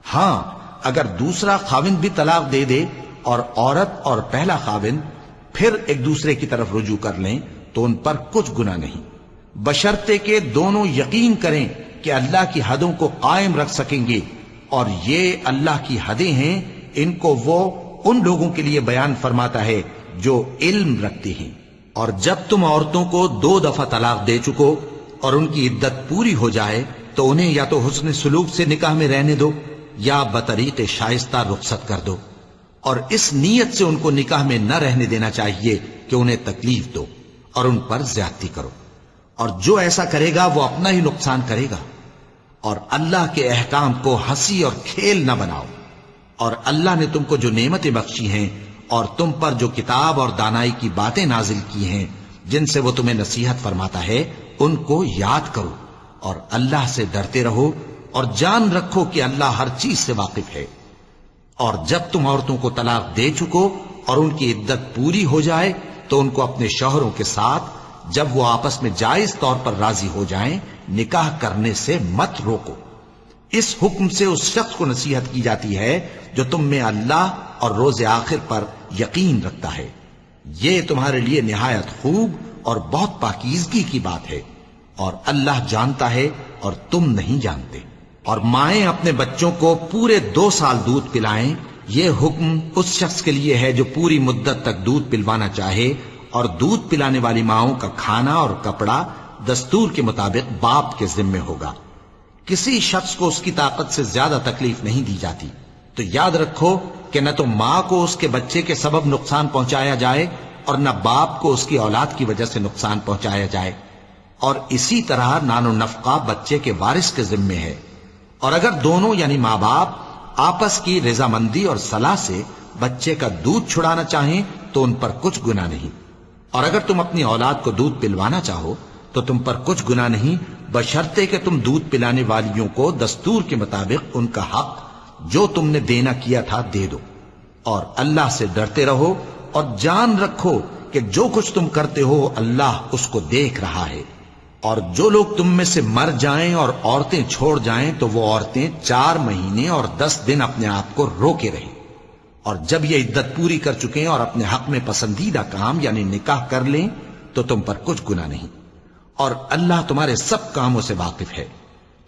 ہاں اگر دوسرا خاوند بھی طلاق دے دے اور عورت اور پہلا خاوند پھر ایک دوسرے کی طرف رجوع کر لیں تو ان پر کچھ گناہ نہیں، بشرطے کہ دونوں یقین کریں کہ اللہ کی حدوں کو قائم رکھ سکیں گے. اور یہ اللہ کی حدیں ہیں، ان کو وہ ان لوگوں کے لیے بیان فرماتا ہے جو علم رکھتے ہیں. اور جب تم عورتوں کو 2 دفعہ طلاق دے چکو اور ان کی عدت پوری ہو جائے تو انہیں یا تو حسن سلوک سے نکاح میں رہنے دو یا بطریق شائستہ رخصت کر دو. اور اس نیت سے ان کو نکاح میں نہ رہنے دینا چاہیے کہ انہیں تکلیف دو اور ان پر زیادتی کرو. اور جو ایسا کرے گا وہ اپنا ہی نقصان کرے گا. اور اللہ کے احکام کو ہنسی اور کھیل نہ بناؤ. اور اللہ نے تم کو جو نعمتیں بخشی ہیں اور تم پر جو کتاب اور دانائی کی باتیں نازل کی ہیں جن سے وہ تمہیں نصیحت فرماتا ہے ان کو یاد کرو، اور اللہ سے ڈرتے رہو، اور جان رکھو کہ اللہ ہر چیز سے واقف ہے۔ اور جب تم عورتوں کو طلاق دے چکو اور ان کی عدت پوری ہو جائے تو ان کو اپنے شوہروں کے ساتھ جب وہ آپس میں جائز طور پر راضی ہو جائیں نکاح کرنے سے مت روکو۔ اس حکم سے اس شخص کو نصیحت کی جاتی ہے جو تم میں اللہ اور روز آخر پر یقین رکھتا ہے۔ یہ تمہارے لیے نہایت خوب اور بہت پاکیزگی کی بات ہے، اور اللہ جانتا ہے اور تم نہیں جانتے۔ اور مائیں اپنے بچوں کو پورے 2 سال دودھ پلائیں، یہ حکم اس شخص کے لیے ہے جو پوری مدت تک دودھ پلوانا چاہے، اور دودھ پلانے والی ماؤں کا کھانا اور کپڑا دستور کے مطابق باپ کے ذمے ہوگا۔ کسی شخص کو اس کی طاقت سے زیادہ تکلیف نہیں دی جاتی، تو یاد رکھو کہ نہ تو ماں کو اس کے بچے کے سبب نقصان پہنچایا جائے اور نہ باپ کو اس کی اولاد کی وجہ سے نقصان پہنچایا جائے، اور اسی طرح نان و نفقہ بچے کے وارث کے ذمے ہے۔ اور اگر دونوں یعنی ماں باپ آپس کی رضامندی اور صلاح سے بچے کا دودھ چھڑانا چاہیں تو ان پر کچھ گناہ نہیں، اور اگر تم اپنی اولاد کو دودھ پلوانا چاہو تو تم پر کچھ گناہ نہیں، بشرطے کہ تم دودھ پلانے والیوں کو دستور کے مطابق ان کا حق جو تم نے دینا کیا تھا دے دو۔ اور اللہ سے ڈرتے رہو اور جان رکھو کہ جو کچھ تم کرتے ہو اللہ اس کو دیکھ رہا ہے۔ اور جو لوگ تم میں سے مر جائیں اور عورتیں چھوڑ جائیں تو وہ عورتیں 4 مہینے اور 10 دن اپنے آپ کو روکے رہیں، اور جب یہ عدت پوری کر چکیں اور اپنے حق میں پسندیدہ کام یعنی نکاح کر لیں تو تم پر کچھ گناہ نہیں، اور اللہ تمہارے سب کاموں سے واقف ہے۔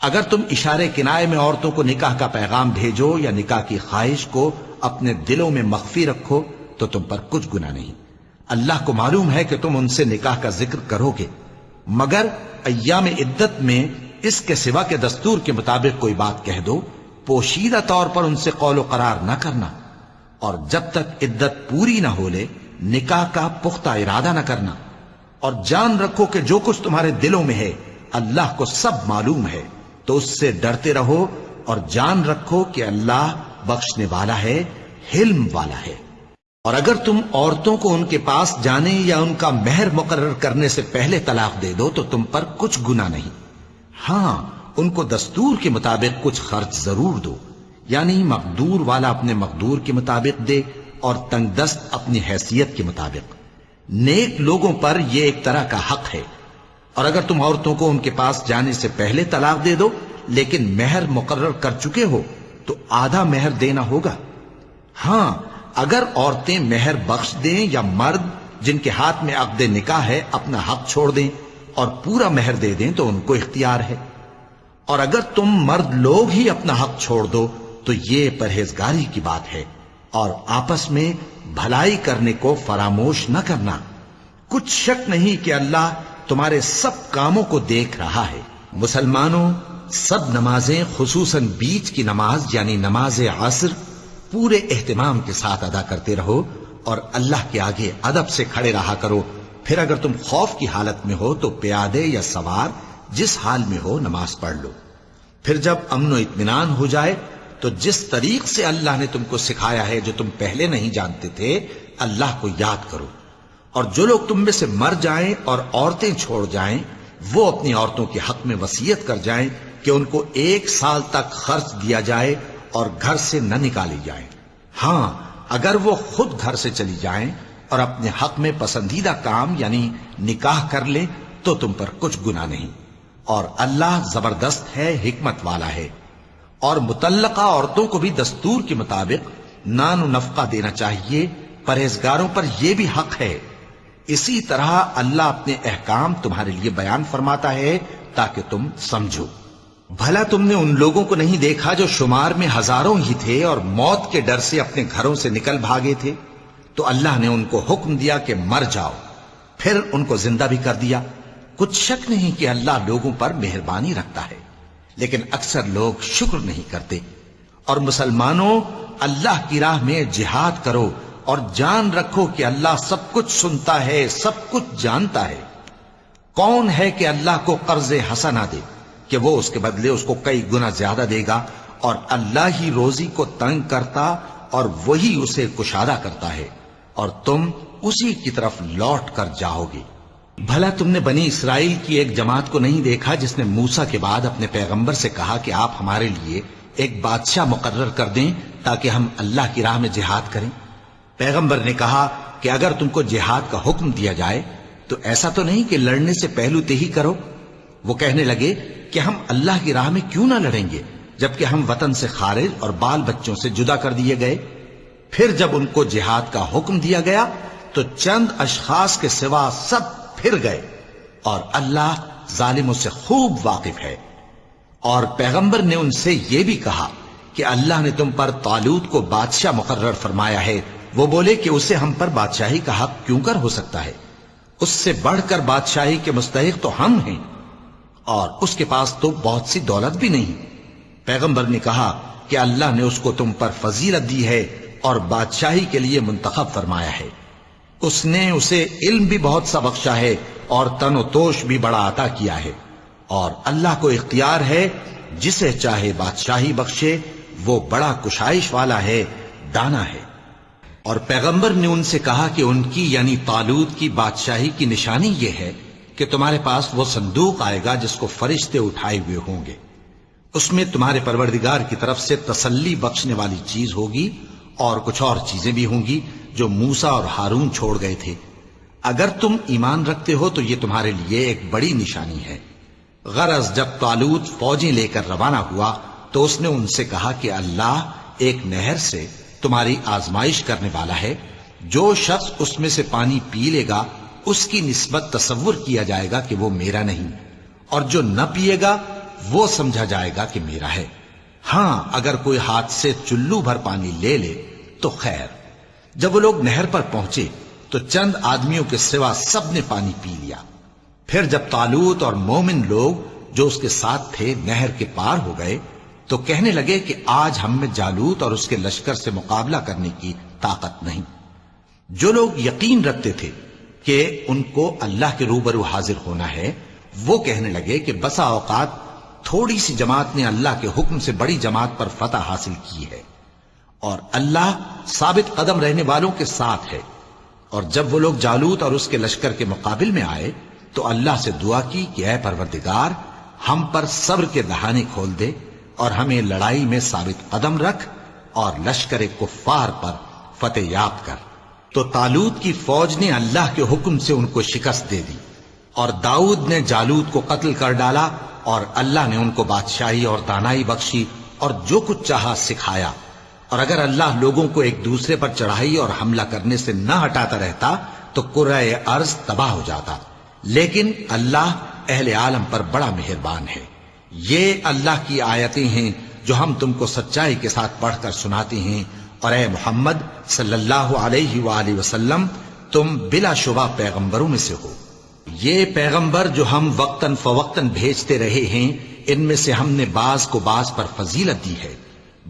اگر تم اشارے کنائے میں عورتوں کو نکاح کا پیغام بھیجو یا نکاح کی خواہش کو اپنے دلوں میں مخفی رکھو تو تم پر کچھ گناہ نہیں۔ اللہ کو معلوم ہے کہ تم ان سے نکاح کا ذکر کرو گے، مگر ایام عدت میں اس کے سوا کے دستور کے مطابق کوئی بات کہہ دو، پوشیدہ طور پر ان سے قول و قرار نہ کرنا، اور جب تک عدت پوری نہ ہو لے نکاح کا پختہ ارادہ نہ کرنا۔ اور جان رکھو کہ جو کچھ تمہارے دلوں میں ہے اللہ کو سب معلوم ہے، تو اس سے ڈرتے رہو اور جان رکھو کہ اللہ بخشنے والا ہے، حلم والا ہے۔ اور اگر تم عورتوں کو ان کے پاس جانے یا ان کا مہر مقرر کرنے سے پہلے طلاق دے دو تو تم پر کچھ گناہ نہیں، ہاں ان کو دستور کے مطابق کچھ خرچ ضرور دو، یعنی مقدور والا اپنے مقدور کے مطابق دے اور تنگ دست اپنی حیثیت کے مطابق۔ نیک لوگوں پر یہ ایک طرح کا حق ہے۔ اور اگر تم عورتوں کو ان کے پاس جانے سے پہلے طلاق دے دو لیکن مہر مقرر کر چکے ہو تو آدھا مہر دینا ہوگا۔ ہاں اگر عورتیں مہر بخش دیں یا مرد جن کے ہاتھ میں عقد نکاح ہے اپنا حق چھوڑ دیں اور پورا مہر دے دیں تو ان کو اختیار ہے۔ اور اگر تم مرد لوگ ہی اپنا حق چھوڑ دو تو یہ پرہیزگاری کی بات ہے، اور آپس میں بھلائی کرنے کو فراموش نہ کرنا۔ کچھ شک نہیں کہ اللہ تمہارے سب کاموں کو دیکھ رہا ہے۔ مسلمانوں، سب نمازیں خصوصاً بیچ کی نماز یعنی نماز عصر پورے اہتمام کے ساتھ ادا کرتے رہو، اور اللہ کے آگے ادب سے کھڑے رہا کرو۔ پھر اگر تم خوف کی حالت میں ہو تو پیادے یا سوار جس حال میں ہو نماز پڑھ لو۔ پھر جب امن و اطمینان ہو جائے تو جس طریق سے اللہ نے تم کو سکھایا ہے جو تم پہلے نہیں جانتے تھے اللہ کو یاد کرو۔ اور جو لوگ تم میں سے مر جائیں اور عورتیں چھوڑ جائیں وہ اپنی عورتوں کے حق میں وصیت کر جائیں کہ ان کو 1 سال تک خرچ دیا جائے اور گھر سے نہ نکالی جائیں۔ ہاں اگر وہ خود گھر سے چلی جائیں اور اپنے حق میں پسندیدہ کام یعنی نکاح کر لیں تو تم پر کچھ گناہ نہیں، اور اللہ زبردست ہے، حکمت والا ہے۔ اور مطلقہ عورتوں کو بھی دستور کے مطابق نان و نفقہ دینا چاہیے، پرہیزگاروں پر یہ بھی حق ہے۔ اسی طرح اللہ اپنے احکام تمہارے لیے بیان فرماتا ہے تاکہ تم سمجھو۔ بھلا تم نے ان لوگوں کو نہیں دیکھا جو شمار میں ہزاروں ہی تھے اور موت کے ڈر سے اپنے گھروں سے نکل بھاگے تھے؟ تو اللہ نے ان کو حکم دیا کہ مر جاؤ، پھر ان کو زندہ بھی کر دیا۔ کچھ شک نہیں کہ اللہ لوگوں پر مہربانی رکھتا ہے، لیکن اکثر لوگ شکر نہیں کرتے۔ اور مسلمانوں، اللہ کی راہ میں جہاد کرو اور جان رکھو کہ اللہ سب کچھ سنتا ہے، سب کچھ جانتا ہے۔ کون ہے کہ اللہ کو قرض حسنہ دے کہ وہ اس کے بدلے اس کو کئی گنا زیادہ دے گا، اور اللہ ہی روزی کو تنگ کرتا اور وہی اسے کشادہ کرتا ہے، اور تم اسی کی طرف لوٹ کر جاؤ گے۔ بھلا تم نے بنی اسرائیل کی ایک جماعت کو نہیں دیکھا جس نے موسیٰ کے بعد اپنے پیغمبر سے کہا کہ آپ ہمارے لیے ایک بادشاہ مقرر کر دیں تاکہ ہم اللہ کی راہ میں جہاد کریں؟ پیغمبر نے کہا کہ اگر تم کو جہاد کا حکم دیا جائے تو ایسا تو نہیں کہ لڑنے سے پہلو تہی کرو۔ وہ کہنے لگے کہ ہم اللہ کی راہ میں کیوں نہ لڑیں گے جبکہ ہم وطن سے خارج اور بال بچوں سے جدا کر دیے گئے۔ پھر جب ان کو جہاد کا حکم دیا گیا تو چند اشخاص کے سوا سب پھر گئے، اور اللہ ظالموں سے خوب واقف ہے۔ اور پیغمبر نے ان سے یہ بھی کہا کہ اللہ نے تم پر طالوت کو بادشاہ مقرر فرمایا ہے۔ وہ بولے کہ اسے ہم پر بادشاہی کا حق کیوں کر ہو سکتا ہے؟ اس سے بڑھ کر بادشاہی کے مستحق تو ہم ہیں، اور اس کے پاس تو بہت سی دولت بھی نہیں۔ پیغمبر نے کہا کہ اللہ نے اس کو تم پر فضیلت دی ہے اور بادشاہی کے لیے منتخب فرمایا ہے۔ اس نے اسے علم بھی بہت سا بخشا ہے اور تن و توش بھی بڑا عطا کیا ہے، اور اللہ کو اختیار ہے جسے چاہے بادشاہی بخشے، وہ بڑا کشائش والا ہے، دانا ہے۔ اور پیغمبر نے ان سے کہا کہ ان کی یعنی طالوت کی بادشاہی کی نشانی یہ ہے کہ تمہارے پاس وہ صندوق آئے گا جس کو فرشتے اٹھائے ہوئے ہوں گے۔ اس میں تمہارے پروردگار کی طرف سے تسلی بخشنے والی چیز ہوگی اور کچھ اور چیزیں بھی ہوں گی جو موسیٰ اور ہارون چھوڑ گئے تھے۔ اگر تم ایمان رکھتے ہو تو یہ تمہارے لیے ایک بڑی نشانی ہے۔ غرض جب طالوت فوجیں لے کر روانہ ہوا تو اس نے ان سے کہا کہ اللہ ایک نہر سے تمہاری آزمائش کرنے والا ہے، جو شخص اس میں سے پانی پی لے گا اس کی نسبت تصور کیا جائے گا کہ وہ میرا نہیں، اور جو نہ پیے گا وہ سمجھا جائے گا کہ میرا ہے۔ ہاں اگر کوئی ہاتھ سے چلو بھر پانی لے لے تو خیر۔ جب وہ لوگ نہر پر پہنچے تو چند آدمیوں کے سوا سب نے پانی پی لیا۔ پھر جب طالوت اور مومن لوگ جو اس کے ساتھ تھے نہر کے پار ہو گئے تو کہنے لگے کہ آج ہم میں جالوت اور اس کے لشکر سے مقابلہ کرنے کی طاقت نہیں۔ جو لوگ یقین رکھتے تھے کہ ان کو اللہ کے روبرو حاضر ہونا ہے، وہ کہنے لگے کہ بسا اوقات تھوڑی سی جماعت نے اللہ کے حکم سے بڑی جماعت پر فتح حاصل کی ہے، اور اللہ ثابت قدم رہنے والوں کے ساتھ ہے۔ اور جب وہ لوگ جالوت اور اس کے لشکر کے مقابل میں آئے تو اللہ سے دعا کی کہ اے پروردگار، ہم پر صبر کے دہانے کھول دے اور ہمیں لڑائی میں ثابت قدم رکھ اور لشکر کفار پر فتح یاب کر۔ تو طالوت کی فوج نے اللہ کے حکم سے ان کو شکست دے دی، اور داؤد نے جالوت کو قتل کر ڈالا، اور اللہ نے ان کو بادشاہی اور دانائی بخشی اور جو کچھ چاہا سکھایا۔ اور اگر اللہ لوگوں کو ایک دوسرے پر چڑھائی اور حملہ کرنے سے نہ ہٹاتا رہتا تو کرۂ ارض تباہ ہو جاتا، لیکن اللہ اہل عالم پر بڑا مہربان ہے۔ یہ اللہ کی آیتیں ہیں جو ہم تم کو سچائی کے ساتھ پڑھ کر سناتے ہیں، اور اے محمد صلی اللہ علیہ وآلہ وسلم تم بلا شبہ پیغمبروں میں سے ہو۔ یہ پیغمبر جو ہم وقتاً فوقتاً بھیجتے رہے ہیں، ان میں سے ہم نے بعض کو بعض پر فضیلت دی ہے۔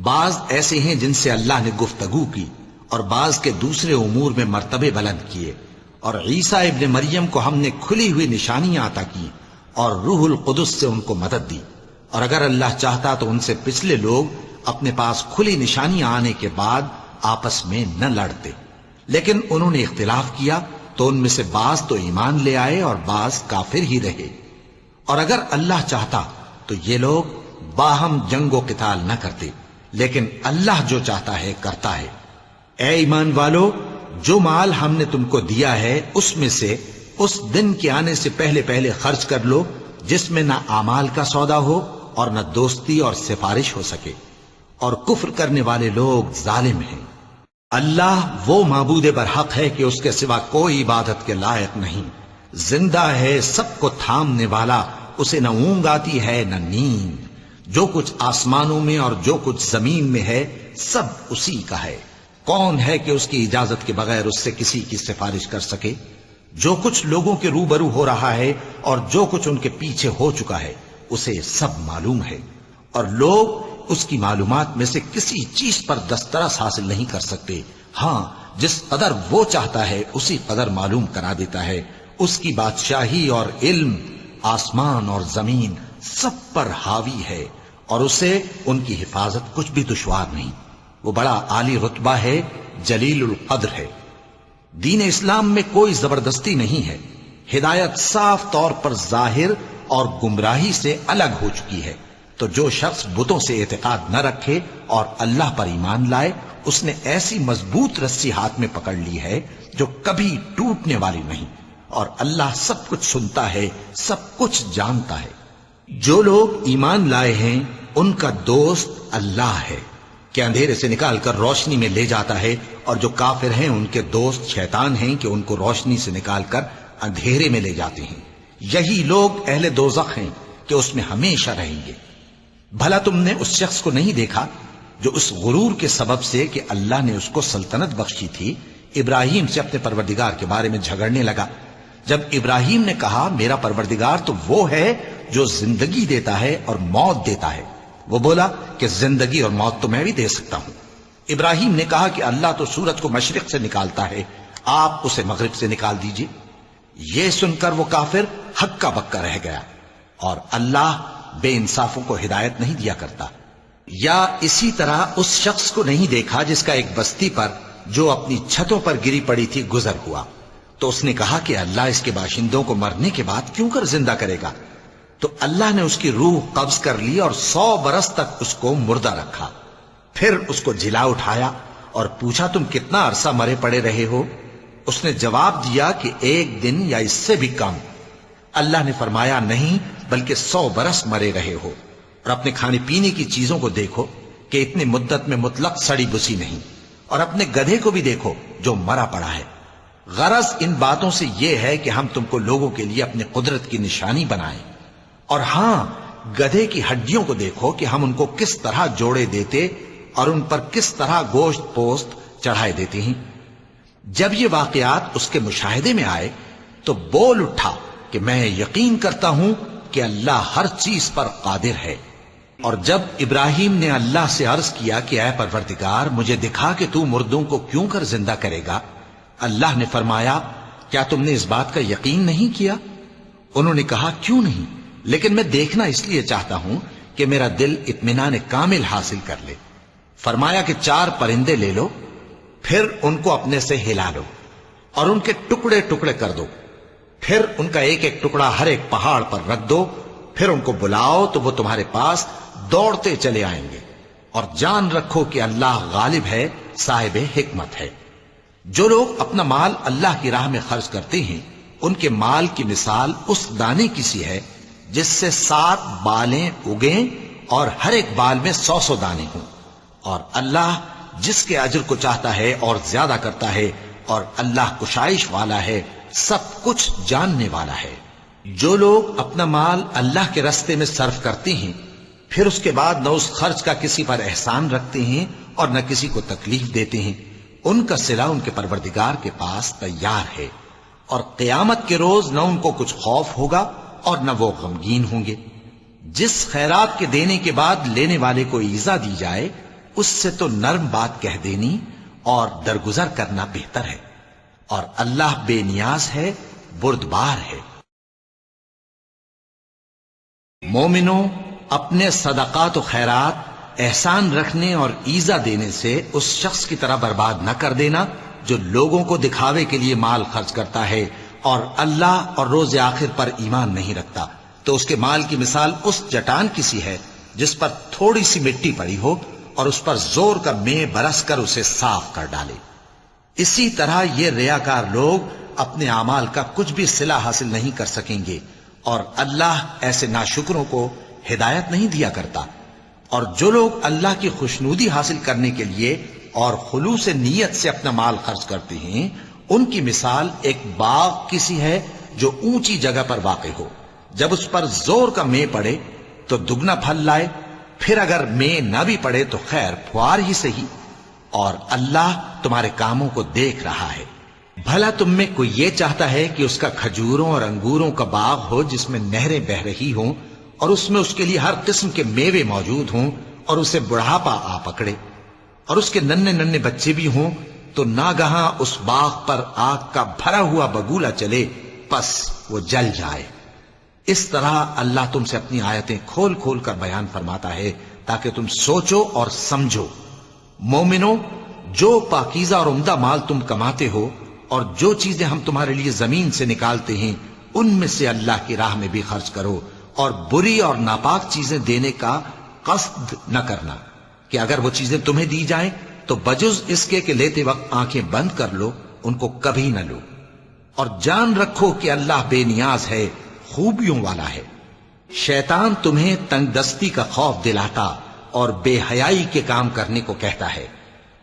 بعض ایسے ہیں جن سے اللہ نے گفتگو کی، اور بعض کے دوسرے امور میں مرتبے بلند کیے۔ اور عیسیٰ ابن مریم کو ہم نے کھلی ہوئی نشانیاں عطا کی اور روح القدس سے ان کو مدد دی، اور اگر اللہ چاہتا تو ان سے پچھلے لوگ اپنے پاس کھلی نشانیاں آنے کے بعد آپس میں نہ لڑتے، لیکن انہوں نے اختلاف کیا تو ان میں سے بعض تو ایمان لے آئے اور بعض کافر ہی رہے۔ اور اگر اللہ چاہتا تو یہ لوگ باہم جنگ و قتال نہ کرتے، لیکن اللہ جو چاہتا ہے کرتا ہے۔ اے ایمان والو، جو مال ہم نے تم کو دیا ہے اس میں سے اس دن کے آنے سے پہلے پہلے خرچ کر لو جس میں نہ اعمال کا سودا ہو اور نہ دوستی اور سفارش ہو سکے، اور کفر کرنے والے لوگ ظالم ہیں۔ اللہ وہ معبود برحق ہے کہ اس کے سوا کوئی عبادت کے لائق نہیں، زندہ ہے، سب کو تھامنے والا، اسے نہ اونگ آتی ہے نہ نیند۔ جو کچھ آسمانوں میں اور جو کچھ زمین میں ہے سب اسی کا ہے۔ کون ہے کہ اس کی اجازت کے بغیر اس سے کسی کی سفارش کر سکے؟ جو کچھ لوگوں کے روبرو ہو رہا ہے اور جو کچھ ان کے پیچھے ہو چکا ہے اسے سب معلوم ہے، اور لوگ اس کی معلومات میں سے کسی چیز پر دسترس حاصل نہیں کر سکتے۔ ہاں جس قدر وہ چاہتا ہے اسی قدر معلوم کرا دیتا ہے۔ اس کی بادشاہی اور علم آسمان اور زمین سب پر حاوی ہے، اور اسے ان کی حفاظت کچھ بھی دشوار نہیں۔ وہ بڑا عالی رتبہ ہے، جلیل القدر ہے۔ دین اسلام میں کوئی زبردستی نہیں ہے، ہدایت صاف طور پر ظاہر اور گمراہی سے الگ ہو چکی ہے۔ تو جو شخص بتوں سے اعتقاد نہ رکھے اور اللہ پر ایمان لائے، اس نے ایسی مضبوط رسی ہاتھ میں پکڑ لی ہے جو کبھی ٹوٹنے والی نہیں، اور اللہ سب کچھ سنتا ہے، سب کچھ جانتا ہے۔ جو لوگ ایمان لائے ہیں ان کا دوست اللہ ہے کہ اندھیرے سے نکال کر روشنی میں لے جاتا ہے، اور جو کافر ہیں ان کے دوست شیطان ہیں کہ ان کو روشنی سے نکال کر اندھیرے میں لے جاتے ہیں۔ یہی لوگ اہل دوزخ ہیں کہ اس میں ہمیشہ رہیں گے۔ بھلا تم نے اس شخص کو نہیں دیکھا جو اس غرور کے سبب سے کہ اللہ نے اس کو سلطنت بخشی تھی، ابراہیم سے اپنے پروردگار کے بارے میں جھگڑنے لگا؟ جب ابراہیم نے کہا میرا پروردگار تو وہ ہے جو زندگی دیتا ہے اور موت دیتا ہے، وہ بولا کہ زندگی اور موت تو میں بھی دے سکتا ہوں۔ ابراہیم نے کہا کہ اللہ تو سورج کو مشرق سے نکالتا ہے، آپ اسے مغرب سے نکال دیجئے۔ یہ سن کر وہ کافر ہکا بکا رہ گیا، اور اللہ بے انصافوں کو ہدایت نہیں دیا کرتا۔ یا اسی طرح اس شخص کو نہیں دیکھا جس کا ایک بستی پر جو اپنی چھتوں پر گری پڑی تھی گزر ہوا، تو اس نے کہا کہ اللہ اس کے باشندوں کو مرنے کے بعد کیوں کر زندہ کرے گا؟ تو اللہ نے اس کی روح قبض کر لی اور 100 برس تک اس کو مردہ رکھا۔ پھر اس کو جلا اٹھایا اور پوچھا تم کتنا عرصہ مرے پڑے رہے ہو؟ اس نے جواب دیا کہ 1 دن یا اس سے بھی کم۔ اللہ نے فرمایا نہیں بلکہ 100 برس مرے رہے ہو، اور اپنے کھانے پینے کی چیزوں کو دیکھو کہ اتنی مدت میں مطلق سڑی بسی نہیں، اور اپنے گدھے کو بھی دیکھو جو مرا پڑا ہے۔ غرض ان باتوں سے یہ ہے کہ ہم تم کو لوگوں کے لیے اپنی قدرت کی نشانی بنائیں، اور ہاں گدھے کی ہڈیوں کو دیکھو کہ ہم ان کو کس طرح جوڑے دیتے اور ان پر کس طرح گوشت پوست چڑھائے دیتے ہیں۔ جب یہ واقعات اس کے مشاہدے میں آئے تو بول اٹھا کہ میں یقین کرتا ہوں کہ اللہ ہر چیز پر قادر ہے۔ اور جب ابراہیم نے اللہ سے عرض کیا کہ اے پروردگار مجھے دکھا کہ تو مردوں کو کیوں کر زندہ کرے گا، اللہ نے فرمایا کیا تم نے اس بات کا یقین نہیں کیا؟ انہوں نے کہا کیوں نہیں، لیکن میں دیکھنا اس لیے چاہتا ہوں کہ میرا دل اطمینان کامل حاصل کر لے۔ فرمایا کہ 4 پرندے لے لو، پھر ان کو اپنے سے ہلا لو اور ان کے ٹکڑے ٹکڑے کر دو، پھر ان کا ایک ایک ٹکڑا ہر ایک پہاڑ پر رکھ دو، پھر ان کو بلاؤ تو وہ تمہارے پاس دوڑتے چلے آئیں گے، اور جان رکھو کہ اللہ غالب ہے، صاحب حکمت ہے۔ جو لوگ اپنا مال اللہ کی راہ میں خرچ کرتے ہیں ان کے مال کی مثال اس دانے کی سی ہے جس سے 7 بالیں اگیں اور ہر ایک بال میں 100 دانے ہوں، اور اللہ جس کے اجر کو چاہتا ہے اور زیادہ کرتا ہے، اور اللہ کشائش والا ہے، سب کچھ جاننے والا ہے۔ جو لوگ اپنا مال اللہ کے راستے میں صرف کرتے ہیں پھر اس کے بعد نہ اس خرچ کا کسی پر احسان رکھتے ہیں اور نہ کسی کو تکلیف دیتے ہیں، ان کا صلہ ان کے پروردگار کے پاس تیار ہے، اور قیامت کے روز نہ ان کو کچھ خوف ہوگا اور نہ وہ غمگین ہوں گے۔ جس خیرات کے دینے کے بعد لینے والے کو ایذا دی جائے اس سے تو نرم بات کہہ دینی اور درگزر کرنا بہتر ہے، اور اللہ بے نیاز ہے، بردبار ہے۔ مومنوں، اپنے صدقات و خیرات احسان رکھنے اور ایذا دینے سے اس شخص کی طرح برباد نہ کر دینا جو لوگوں کو دکھاوے کے لیے مال خرچ کرتا ہے اور اللہ اور روز آخر پر ایمان نہیں رکھتا، تو اس کے مال کی مثال اس چٹان کی سی ہے جس پر تھوڑی سی مٹی پڑی ہو اور اس پر زور کا مے برس کر اسے صاف کر ڈالے۔ اسی طرح یہ ریاکار لوگ اپنے اعمال کا کچھ بھی صلہ حاصل نہیں کر سکیں گے، اور اللہ ایسے ناشکروں کو ہدایت نہیں دیا کرتا۔ اور جو لوگ اللہ کی خوشنودی حاصل کرنے کے لیے اور خلوص نیت سے اپنا مال خرچ کرتے ہیں ان کی مثال ایک باغ کی سی ہے جو اونچی جگہ پر واقع ہو، جب اس پر زور کا مے پڑے تو دگنا پھل لائے، پھر اگر مے نہ بھی پڑے تو خیر پھوار ہی صحیح، اور اللہ تمہارے کاموں کو دیکھ رہا ہے۔ بھلا تم میں کوئی یہ چاہتا ہے کہ اس کا کھجوروں اور انگوروں کا باغ ہو جس میں نہریں بہہ رہی ہوں اور اس میں اس کے لیے ہر قسم کے میوے موجود ہوں، اور اسے بڑھاپا آ پکڑے اور اس کے ننھے ننھے بچے بھی ہوں، تو ناگہاں اس باغ پر آگ کا بھرا ہوا بگولا چلے، پس وہ جل جائے۔ اس طرح اللہ تم سے اپنی آیتیں کھول کھول کر بیان فرماتا ہے تاکہ تم سوچو اور سمجھو۔ مومنوں، جو پاکیزہ اور عمدہ مال تم کماتے ہو اور جو چیزیں ہم تمہارے لیے زمین سے نکالتے ہیں ان میں سے اللہ کی راہ میں بھی خرچ کرو، اور بری اور ناپاک چیزیں دینے کا قصد نہ کرنا کہ اگر وہ چیزیں تمہیں دی جائیں تو بجز اس کے کہ لیتے وقت آنکھیں بند کر لو، ان کو کبھی نہ لو، اور جان رکھو کہ اللہ بے نیاز ہے، خوبیوں والا ہے۔ شیطان تمہیں تنگ دستی کا خوف دلاتا اور بے حیائی کے کام کرنے کو کہتا ہے،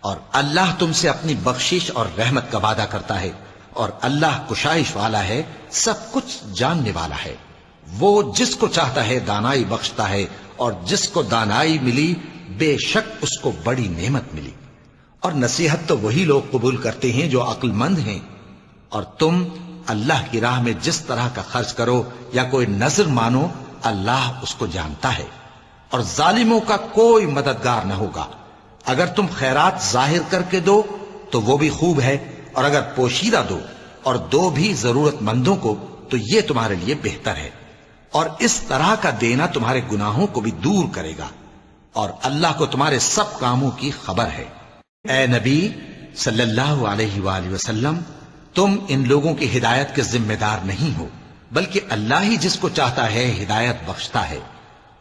اور اللہ تم سے اپنی بخشش اور رحمت کا وعدہ کرتا ہے، اور اللہ کشائش والا ہے، سب کچھ جاننے والا ہے۔ وہ جس کو چاہتا ہے دانائی بخشتا ہے، اور جس کو دانائی ملی بے شک اس کو بڑی نعمت ملی۔ اور نصیحت تو وہی لوگ قبول کرتے ہیں جو عقل مند ہیں، اور تم اللہ کی راہ میں جس طرح کا خرچ کرو یا کوئی نذر مانو، اللہ اس کو جانتا ہے، اور ظالموں کا کوئی مددگار نہ ہوگا۔ اگر تم خیرات ظاہر کر کے دو تو وہ بھی خوب ہے، اور اگر پوشیدہ دو اور دو بھی ضرورت مندوں کو تو یہ تمہارے لیے بہتر ہے، اور اس طرح کا دینا تمہارے گناہوں کو بھی دور کرے گا، اور اللہ کو تمہارے سب کاموں کی خبر ہے۔ اے نبی صلی اللہ علیہ وآلہ وسلم، تم ان لوگوں کی ہدایت کے ذمہ دار نہیں ہو، بلکہ اللہ ہی جس کو چاہتا ہے ہدایت بخشتا ہے۔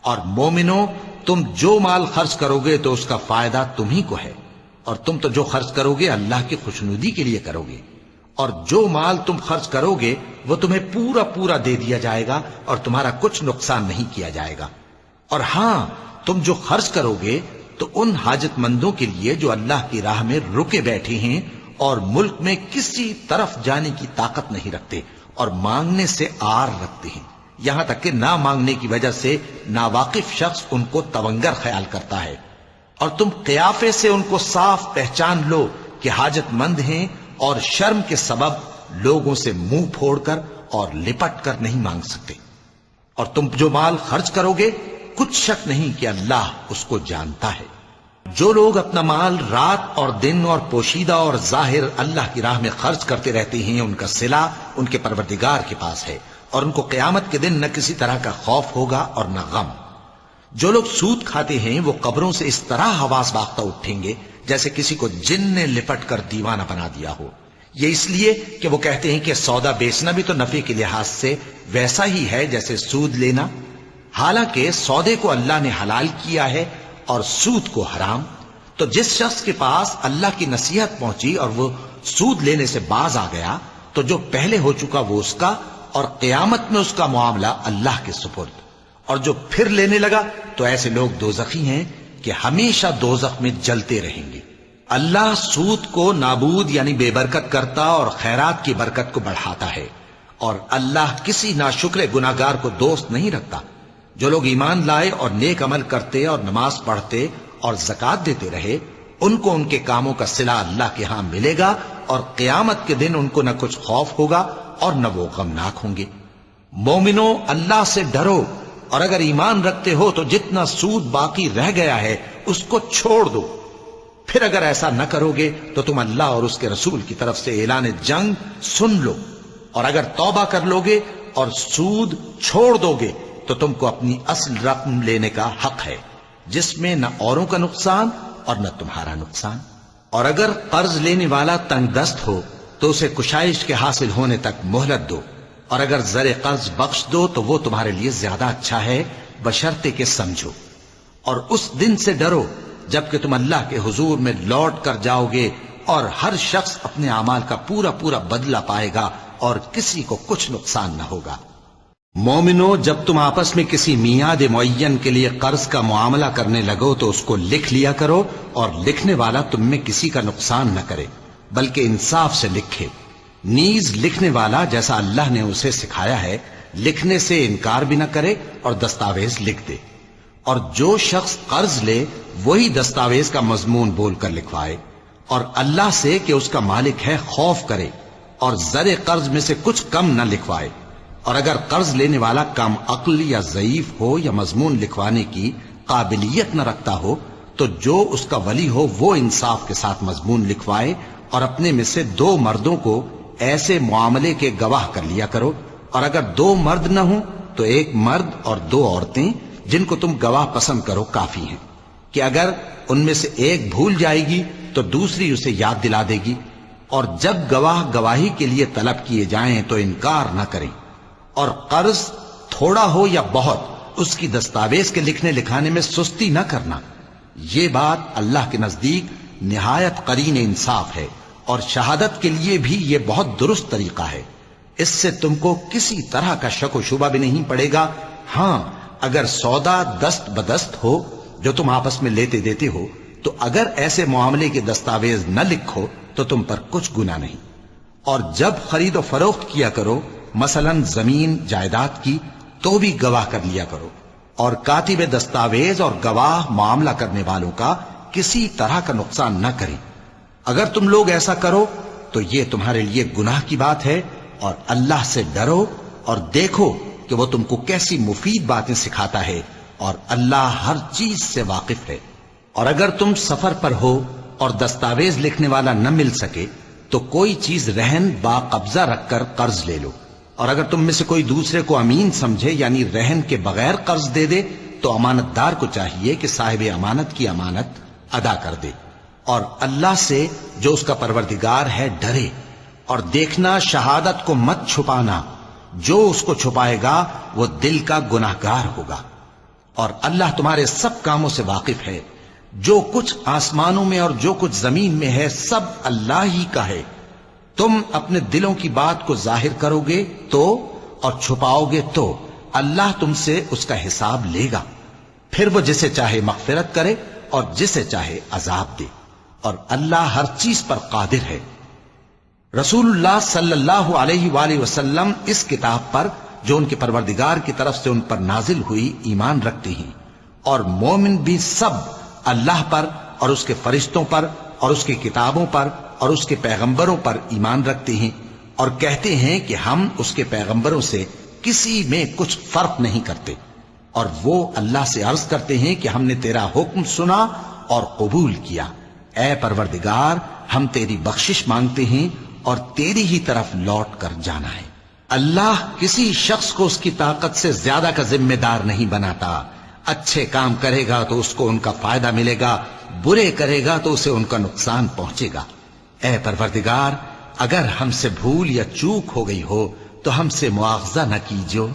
اور مومنو، تم جو مال خرچ کرو گے تو اس کا فائدہ تمہیں کو ہے، اور تم تو جو خرچ کرو گے اللہ کی خوشنودی کے لیے کرو گے، اور جو مال تم خرچ کرو گے وہ تمہیں پورا پورا دے دیا جائے گا، اور تمہارا کچھ نقصان نہیں کیا جائے گا۔ اور ہاں، تم جو خرچ کرو گے تو ان حاجت مندوں کے لیے جو اللہ کی راہ میں رکے بیٹھے ہیں اور ملک میں کسی طرف جانے کی طاقت نہیں رکھتے اور مانگنے سے آر رکھتے ہیں، یہاں تک کہ نہ مانگنے کی وجہ سے ناواقف شخص ان کو تونگر خیال کرتا ہے، اور تم قیافے سے ان کو صاف پہچان لو کہ حاجت مند ہیں، اور شرم کے سبب لوگوں سے منہ پھوڑ کر اور لپٹ کر نہیں مانگ سکتے۔ اور تم جو مال خرچ کرو گے کچھ شک نہیں کہ اللہ اس کو جانتا ہے۔ جو لوگ اپنا مال رات اور دن اور پوشیدہ اور ظاہر اللہ کی راہ میں خرچ کرتے رہتے ہیں، ان کا صلہ ان کے پروردگار کے پاس ہے، اور ان کو قیامت کے دن نہ کسی طرح کا خوف ہوگا اور نہ غم۔ جو لوگ سود کھاتے ہیں وہ قبروں سے اس طرح حواس باختہ اٹھیں گے جیسے کسی کو جن نے لپٹ کر دیوانہ بنا دیا ہو، یہ اس لیے کہ وہ کہتے ہیں کہ سودا بیچنا بھی تو نفع کے لحاظ سے ویسا ہی ہے جیسے سود لینا، حالانکہ سودے کو اللہ نے حلال کیا ہے اور سود کو حرام۔ تو جس شخص کے پاس اللہ کی نصیحت پہنچی اور وہ سود لینے سے باز آ گیا تو جو پہلے ہو چکا وہ اس کا، اور قیامت میں اس کا معاملہ اللہ کے سپرد۔ اور جو پھر لینے لگا تو ایسے لوگ دوزخی ہیں کہ ہمیشہ دوزخ میں جلتے رہیں گے۔ اللہ سود کو نابود یعنی بے برکت کرتا اور خیرات کی برکت کو بڑھاتا ہے، اور اللہ کسی ناشکر گناہگار کو دوست نہیں رکھتا۔ جو لوگ ایمان لائے اور نیک عمل کرتے اور نماز پڑھتے اور زکوٰۃ دیتے رہے، ان کو ان کے کاموں کا صلہ اللہ کے ہاں ملے گا، اور قیامت کے دن ان کو نہ کچھ خوف ہوگا اور نہ وہ غمناک ہوں گے۔ مومنو، اللہ سے ڈرو، اور اگر ایمان رکھتے ہو تو جتنا سود باقی رہ گیا ہے اس کو چھوڑ دو۔ پھر اگر ایسا نہ کرو گے تو تم اللہ اور اس کے رسول کی طرف سے اعلان جنگ سن لو، اور اگر توبہ کر لو گے اور سود چھوڑ دو گے تو تم کو اپنی اصل رقم لینے کا حق ہے، جس میں نہ اوروں کا نقصان اور نہ تمہارا نقصان۔ اور اگر قرض لینے والا تنگ دست ہو تو اسے کشائش کے حاصل ہونے تک مہلت دو، اور اگر زر قرض بخش دو تو وہ تمہارے لیے زیادہ اچھا ہے، بشرطے کہ سمجھو۔ اور اس دن سے ڈرو جبکہ تم اللہ کے حضور میں لوٹ کر جاؤ گے، اور ہر شخص اپنے اعمال کا پورا پورا بدلہ پائے گا، اور کسی کو کچھ نقصان نہ ہوگا۔ مومنو، جب تم آپس میں کسی میعاد معین کے لیے قرض کا معاملہ کرنے لگو تو اس کو لکھ لیا کرو، اور لکھنے والا تم میں کسی کا نقصان نہ کرے بلکہ انصاف سے لکھے۔ نیز لکھنے والا جیسا اللہ نے اسے سکھایا ہے لکھنے سے انکار بھی نہ کرے اور دستاویز لکھ دے، اور جو شخص قرض لے وہی دستاویز کا مضمون بول کر لکھوائے، اور اللہ سے کہ اس کا مالک ہے خوف کرے، اور زر قرض میں سے کچھ کم نہ لکھوائے۔ اور اگر قرض لینے والا کم عقل یا ضعیف ہو یا مضمون لکھوانے کی قابلیت نہ رکھتا ہو تو جو اس کا ولی ہو وہ انصاف کے ساتھ مضمون لکھوائے، اور اپنے میں سے 2 مردوں کو ایسے معاملے کے گواہ کر لیا کرو، اور اگر 2 مرد نہ ہوں تو 1 مرد اور 2 عورتیں جن کو تم گواہ پسند کرو کافی ہیں، کہ اگر ان میں سے ایک بھول جائے گی تو دوسری اسے یاد دلا دے گی، اور جب گواہ گواہی کے لیے طلب کیے جائیں تو انکار نہ کریں، اور قرض تھوڑا ہو یا بہت اس کی دستاویز کے لکھنے لکھانے میں سستی نہ کرنا. یہ بات اللہ کے نزدیک نہایت قرین انصاف ہے اور شہادت کے لیے بھی یہ بہت درست طریقہ ہے. اس سے تم کو کسی طرح کا شک و شبہ بھی نہیں پڑے گا. ہاں اگر سودا دست بدست ہو جو تم آپس میں لیتے دیتے ہو تو اگر ایسے معاملے کے دستاویز نہ لکھو تو تم پر کچھ گناہ نہیں. اور جب خرید و فروخت کیا کرو مثلا زمین جائیداد کی تو بھی گواہ کر لیا کرو. اور کاتب دستاویز اور گواہ معاملہ کرنے والوں کا کسی طرح کا نقصان نہ کریں. اگر تم لوگ ایسا کرو تو یہ تمہارے لیے گناہ کی بات ہے. اور اللہ سے ڈرو اور دیکھو کہ وہ تم کو کیسی مفید باتیں سکھاتا ہے اور اللہ ہر چیز سے واقف ہے. اور اگر تم سفر پر ہو اور دستاویز لکھنے والا نہ مل سکے تو کوئی چیز رہن با قبضہ رکھ کر قرض لے لو. اور اگر تم میں سے کوئی دوسرے کو امین سمجھے یعنی رہن کے بغیر قرض دے دے تو امانت دار کو چاہیے کہ صاحب امانت کی امانت ادا کر دے. اور اللہ سے جو اس کا پروردگار ہے ڈرے. اور دیکھنا شہادت کو مت چھپانا. جو اس کو چھپائے گا وہ دل کا گناہگار ہوگا. اور اللہ تمہارے سب کاموں سے واقف ہے. جو کچھ آسمانوں میں اور جو کچھ زمین میں ہے سب اللہ ہی کا ہے. تم اپنے دلوں کی بات کو ظاہر کرو گے تو اور چھپاؤ گے تو اللہ تم سے اس کا حساب لے گا. پھر وہ جسے چاہے مغفرت کرے اور جسے چاہے عذاب دے. اور اللہ ہر چیز پر قادر ہے. رسول اللہ صلی اللہ علیہ وآلہ وسلم اس کتاب پر جو ان کے پروردگار کی طرف سے ان پر نازل ہوئی ایمان رکھتے ہیں. اور مومن بھی سب اللہ پر اور اس کے فرشتوں پر اور اس کی کتابوں پر اور اس کے پیغمبروں پر ایمان رکھتے ہیں اور کہتے ہیں کہ ہم اس کے پیغمبروں سے کسی میں کچھ فرق نہیں کرتے. اور وہ اللہ سے عرض کرتے ہیں کہ ہم نے تیرا حکم سنا اور قبول کیا. اے پروردگار ہم تیری بخشش مانگتے ہیں اور تیری ہی طرف لوٹ کر جانا ہے. اللہ کسی شخص کو اس کی طاقت سے زیادہ کا ذمہ دار نہیں بناتا. اچھے کام کرے گا تو اس کو ان کا فائدہ ملے گا, برے کرے گا تو اسے ان کا نقصان پہنچے گا. اے پروردگار اگر ہم سے بھول یا چوک ہو گئی ہو تو ہم سے مواخذہ نہ کیجو.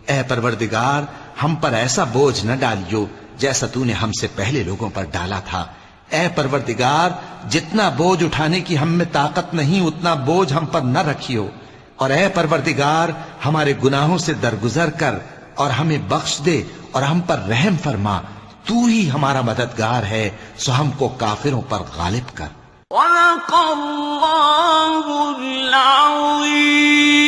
اے پروردگار ہم پر ایسا بوجھ نہ ڈالیو جیسا تو نے ہم سے پہلے لوگوں پر ڈالا تھا. اے پروردگار جتنا بوجھ اٹھانے کی ہم میں طاقت نہیں اتنا بوجھ ہم پر نہ رکھیو. اور اے پروردگار ہمارے گناہوں سے درگزر کر اور ہمیں بخش دے اور ہم پر رحم فرما. تو ہی ہمارا مددگار ہے سو ہم کو کافروں پر غالب کر. صدق اللہ العظیم.